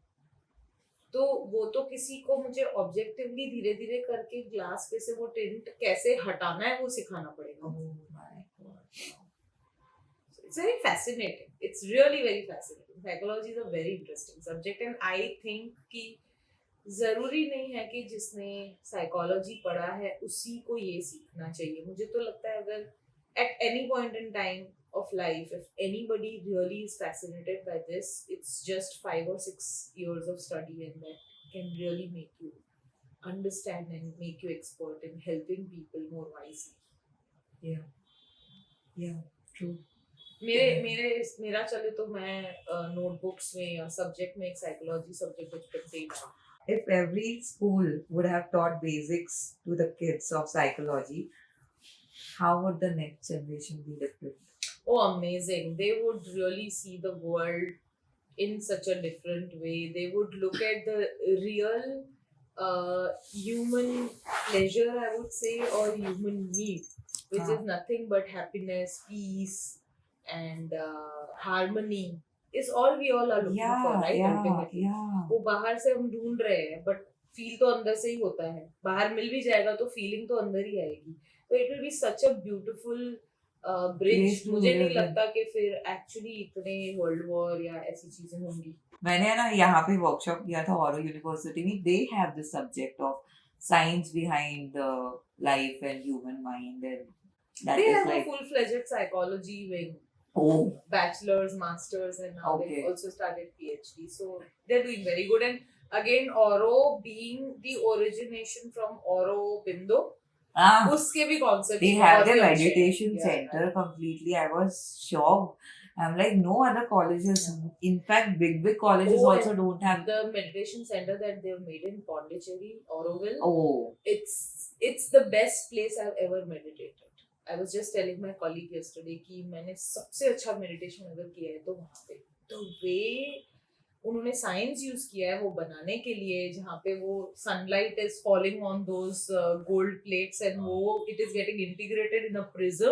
तो वो तो किसी को मुझे ऑब्जेक्टिवली धीरे धीरे करके ग्लास पे से वो टिंट कैसे हटाना है वो सिखाना पड़ेगा। Oh my God. It's very fascinating. It's really very fascinating. Psychology is a very interesting subject and I think कि जरूरी नहीं है कि जिसने साइकोलॉजी पढ़ा है उसी को ये सीखना चाहिए। मुझे तो लगता है अगर at any point in time of life, if anybody really is fascinated by this, it's just 5 or 6 years of study and that can really make you understand and make you expert in helping people more wisely. Yeah, yeah, true. मेरा चले तो मैं notebooks में या subject में एक psychology subject बचपन से ही था। If every school would have taught basics to the kids of psychology, how would the next generation be different? Oh, amazing. They would really see the world in such a different way. They would look at the real human pleasure, I would say, or human need, which is nothing but happiness, peace, and harmony. Is all we all are looking for, right? Ultimately. वो बाहर से हम ढूंढ रहे हैं but feel तो अंदर से ही होता है। बाहर मिल भी जाएगा तो फीलिंग तो अंदर ही आएगी। तो it will B such a beautiful bridge. Place to मुझे नहीं live in. लगता कि फिर एक्चुअली इतने वर्ल्ड वॉर या ऐसी चीजें होंगी। मैंने ना यहाँ पे वर्कशॉप किया था ऑरो यूनिवर्सिटी में. They have the subject of science behind the life and human mind and that They is have like a full-fledged psychology wing, oh bachelor's, master's, and now Okay. they've also started PhD. So they're doing very good. And again, Oro being the origination from Aurobindo, उसके भी concepts they have बहुत their ही अच्छे हैं। meditation Yeah, center completely. I was shocked. I'm like, no other colleges, in fact, big colleges Oh, also and don't have. the meditation center that they've made in Pondicherry, Auroville. Oh, It's the best place I've ever meditated. I was just telling my colleague yesterday कि मैंने सबसे अच्छा meditation अगर किया है तो वहाँ पे the way उन्होंने साइंस यूज किया है वो बनाने के लिए, जहाँ पे वो sunlight is falling on those gold plates and वो it is getting integrated in a prism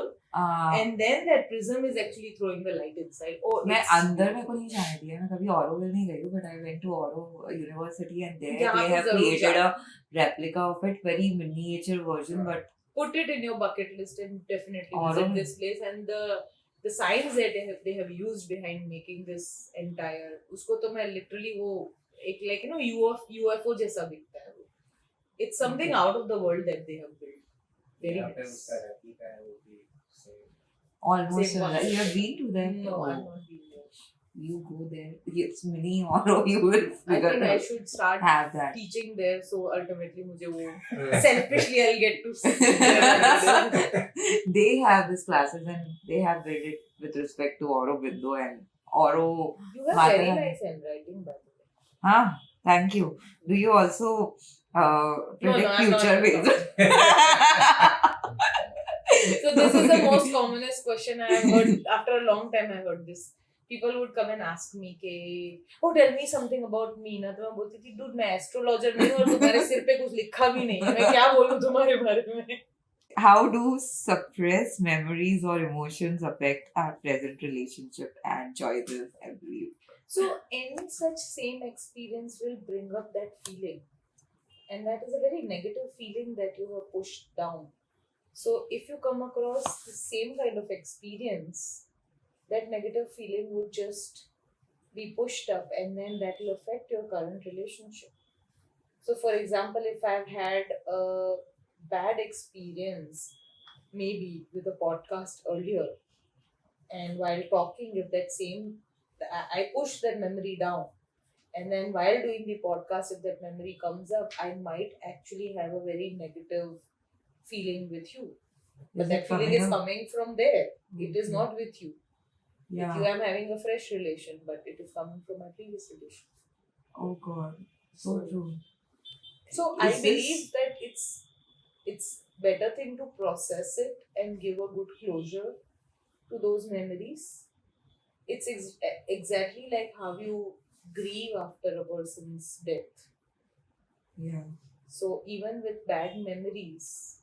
and then that prism is actually throwing the light inside. ओ मैं अंदर में को नहीं जाने दिया. मैं कभी ऑरोविल नहीं गई हूँ, but I went to Auro university and there यहाँ दे पे हैव जरूर क्रिएटेड जाना। अ replica of it, very miniature version, but put it in your bucket list and definitely Auroville. visit this place and the science that they have used behind making this entire, उसको तो मैं literally वो एक like you know UFO जैसा दिखता है वो. It's something out of the world that they have built. Very nice. almost Same similar. You have concept. been to them? No, Oh, I'm not been there. you go there. It's mini Oro. You will I figure think I out. should start Have that. teaching there, so ultimately मुझे वो selfishly I'll get to sit there. They have these classes and they have built it with respect to Aurobindo and Oro. You have very Mataram. nice handwriting, by the way. Huh? Thank you. Do you also predict I'm future not. ways? So this is the most commonest question I have heard. After a long time I heard this. People would come and ask me कि oh tell me something about me ना, तो मैं बोलती थी dude मैं astrologer नहीं हूँ और तुम्हारे सिर पे कुछ लिखा भी नहीं है, मैं क्या बोलूँ तुम्हारे बारे में. How do suppressed memories or emotions affect our present relationship and choices, I believe? So any such same experience will bring up that feeling, and that is a very negative feeling that you have pushed down. So if you come across the same kind of experience, that negative feeling would just be pushed up and then that will affect your current relationship. So for example, if I've had a bad experience maybe with a podcast earlier, and while talking, if that same I push that memory down, and then while doing the podcast if that memory comes up, I might actually have a very negative feeling with you, but Is that it feeling is coming up? coming from there. It is Okay. not with you. With you Yeah. I'm having a fresh relation, but it is coming from my previous relation. Oh God. So true. So I Is believe this- that it's better thing to process it and give a good closure to those memories. It's exactly like how you grieve after a person's death. Yeah. So even with bad memories,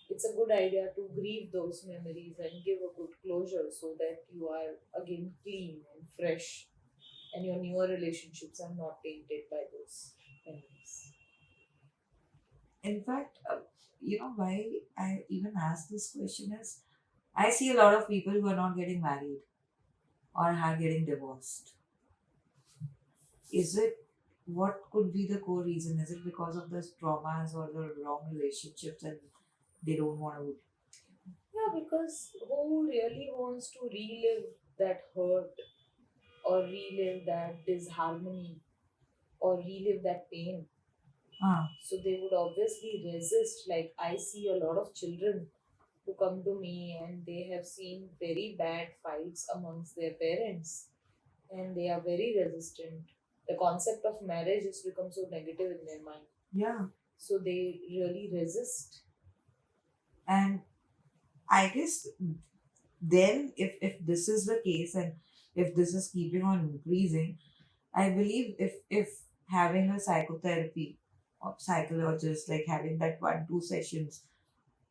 it's a good idea to grieve those memories and give a good closure so that you are again clean and fresh and your newer relationships are not tainted by those memories. In fact, why I even ask this question is I see a lot of people who are not getting married or are getting divorced. Is it what could be the core reason? Is it because of the traumas or the wrong relationships and they don't want to? Yeah, because who really wants to relive that hurt or relive that disharmony or relive that pain? Ah, So they would obviously resist. Like I see a lot of children who come to me and they have seen very bad fights amongst their parents and they are very resistant. The concept of marriage has become so negative in their mind. yeah. So they really resist. And I guess then if this is the case and if this is keeping on increasing, I believe if having a psychotherapy or psychologist, like having that 1-2 sessions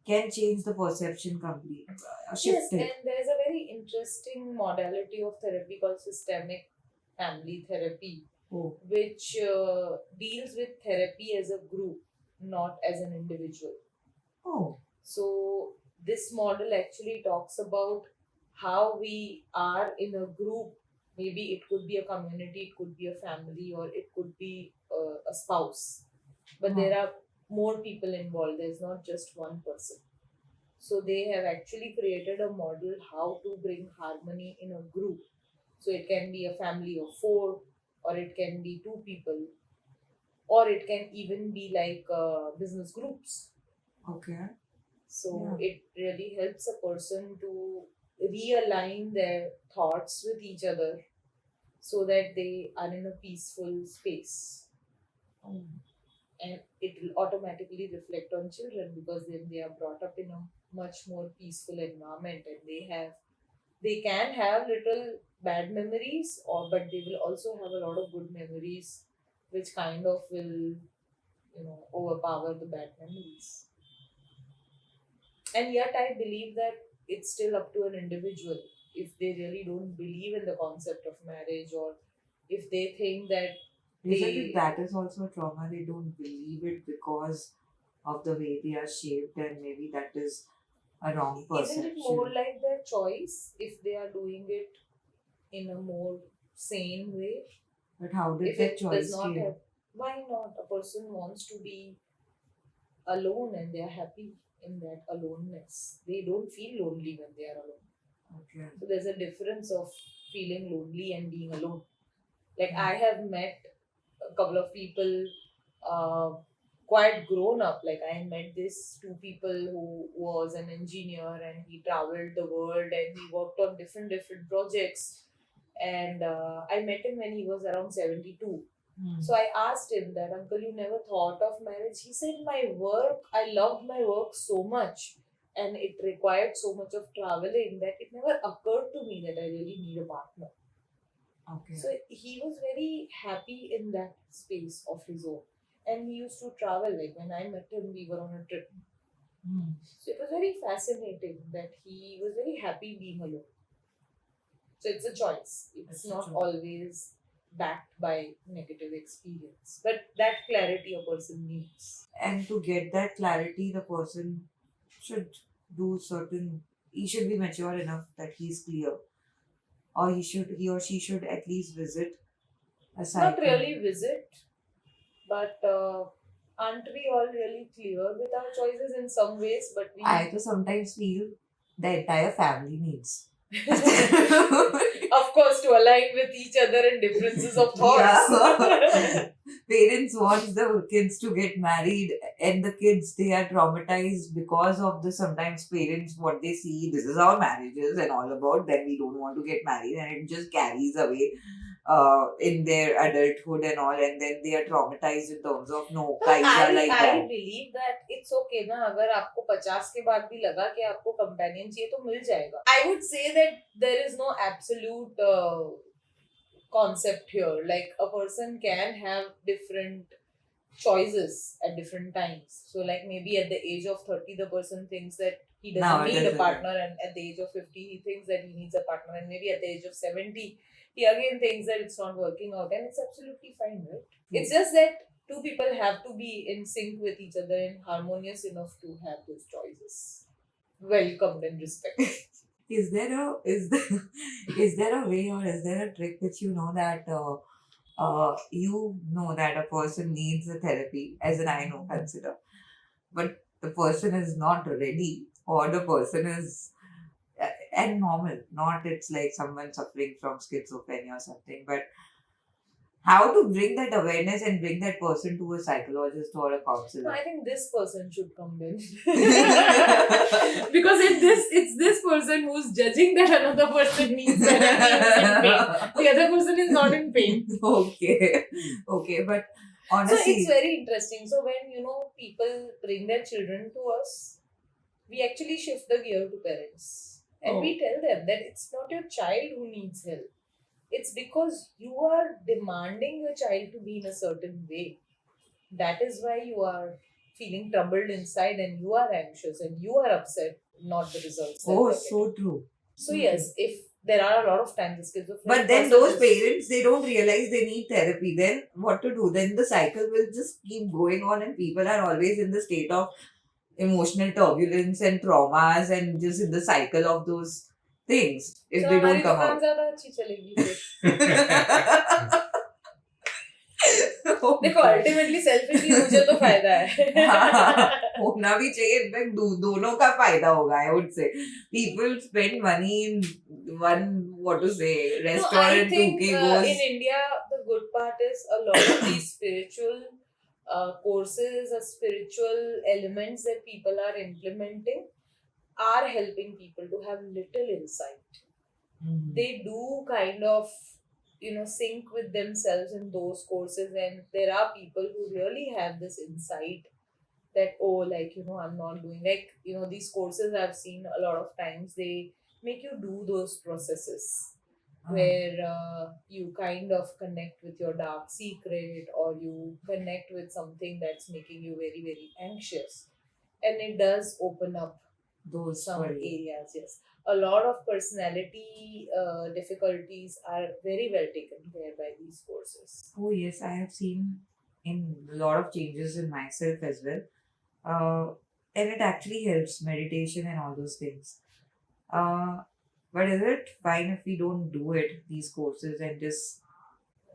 can change the perception completely, Yes, shift and it. there's a very interesting modality of therapy called systemic family therapy, Oh, which deals with therapy as a group, not as an individual. oh, So, this model actually talks about how we are in a group. Maybe it could be a community, it could be a family, or it could be a spouse. But huh. there are more people involved, there's not just one person. So, they have actually created a model how to bring harmony in a group. So, it can be a family of four, or it can be two people, or it can even be like business groups. Okay, So yeah. it really helps a person to realign their thoughts with each other so that they are in a peaceful space. Oh, And it will automatically reflect on children because then they are brought up in a much more peaceful environment and they can have little bad memories or but they will also have a lot of good memories which kind of will overpower the bad memories. And yet, I believe that it's still up to an individual if they really don't believe in the concept of marriage or if they think that isn't it they. that is also trauma? They don't believe it because of the way they are shaped, and maybe that is a wrong Isn't it more perception. like their choice if they are doing it in a more sane way? But how did If that it does choice not came? have. Why not? A person wants to be alone and they are happy in that aloneness. They don't feel lonely when they are alone. Okay. So there's a difference of feeling lonely and being alone. Like Hmm. I have met a couple of people uh, quite grown up. Like I met this two people who was an engineer and he traveled the world and he worked on different projects. And I met him when he was around 72. Hmm. So I asked him that, Uncle, you never thought of marriage? He said, my work, I loved my work so much and it required so much of traveling that it never occurred to me that I really need a partner. Okay. So he was very happy in that space of his own. And he used to travel. Like when I met him, we were on a trip. Hmm. So it was very fascinating that he was very happy being alone. So it's a choice. It's It's a not choice. always backed by negative experience. But that clarity a person needs. And to get that clarity, the person should do certain. He should be mature enough that he's clear, or he or she should at least visit a Not cycle. really visit, but aren't we all really clear with our choices in some ways? But I we. to sometimes feel the entire family needs. Of course, to align with each other and differences of thoughts. Yeah. Parents want the kids to get married, and the kids they are traumatized because of the sometimes parents what they see. This is how marriage is and all about. Then we don't want to get married, and it just carries away. in their adulthood and all, and then they are traumatized in terms of no, No, guys are like I that. believe that it's okay ना अगर आपको 50 के बाद भी लगा कि आपको companion चाहिए तो मिल जाएगा. I would say that there is no absolute concept here. Like a person can have different choices at different times. So like maybe at the age of 30 the person thinks that he No, doesn't it need a doesn't. partner, and at the age of 50 he thinks that he needs a partner, and maybe at the age of 70 he again thinks that it's not working out, and it's absolutely fine, right? It's just that two people have to be in sync with each other and harmonious enough to have those choices welcomed and respected. Is there a is there a way or is there a trick which you know that you know that a person needs a therapy, as in I know, consider, but the person is not ready, or the person is and normal, not it's like someone suffering from schizophrenia or something, but how to bring that awareness and bring that person to a psychologist or a No, counselor? I think this person should come in. Because it's this person who's judging that another person needs therapy is in pain. The other person is not in pain. Okay, but So honestly, it's very interesting. So when people bring their children to us, we actually shift the gear to parents. And we tell them that it's not your child who needs help. It's because you are demanding your child to be in a certain way. That is why you are feeling troubled inside and you are anxious and you are upset, not the results. That oh, they're so getting. true. So yes, if there are a lot of times the schizophrenic But then person those is- parents, they don't realize they need therapy. Then what to do? Then the cycle will just keep going on, and people are always in the state of emotional turbulence and traumas, and just in the cycle of those things if So they हमारी don't come दुकान out. ज़्यादा अच्छी चलेगी फिर. देखो ultimately selfishly मुझे तो फायदा है. होना भी चाहिए, इनफैक्ट दोनों का फायदा होगा. I would say people spend money in one, what to say, No, I restaurant. think 2K goes. in India the good part is a lot of these spiritual courses or spiritual elements that people are implementing are helping people to have little insight. They do kind of sync with themselves in those courses, and there are people who really have this insight that I'm not doing these courses. I've seen a lot of times they make you do those processes where you kind of connect with your dark secret, or you connect with something that's making you very very anxious, and it does open up Those some for you. areas. Yes, a lot of personality difficulties are very well taken care by these courses. Oh yes, I have seen in a lot of changes in myself as well. And it actually helps meditation and all those things. But is it fine if we don't do it, these courses, and just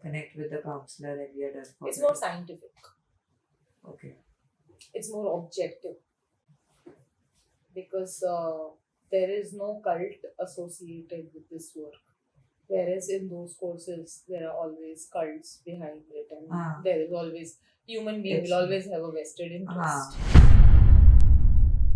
connect with the counselor and we are done for It's the more day? scientific, Okay. it's more objective, because there is no cult associated with this work. Whereas in those courses, there are always cults behind it, and Ah. there is always human being It's will true. always have a vested interest. Ah.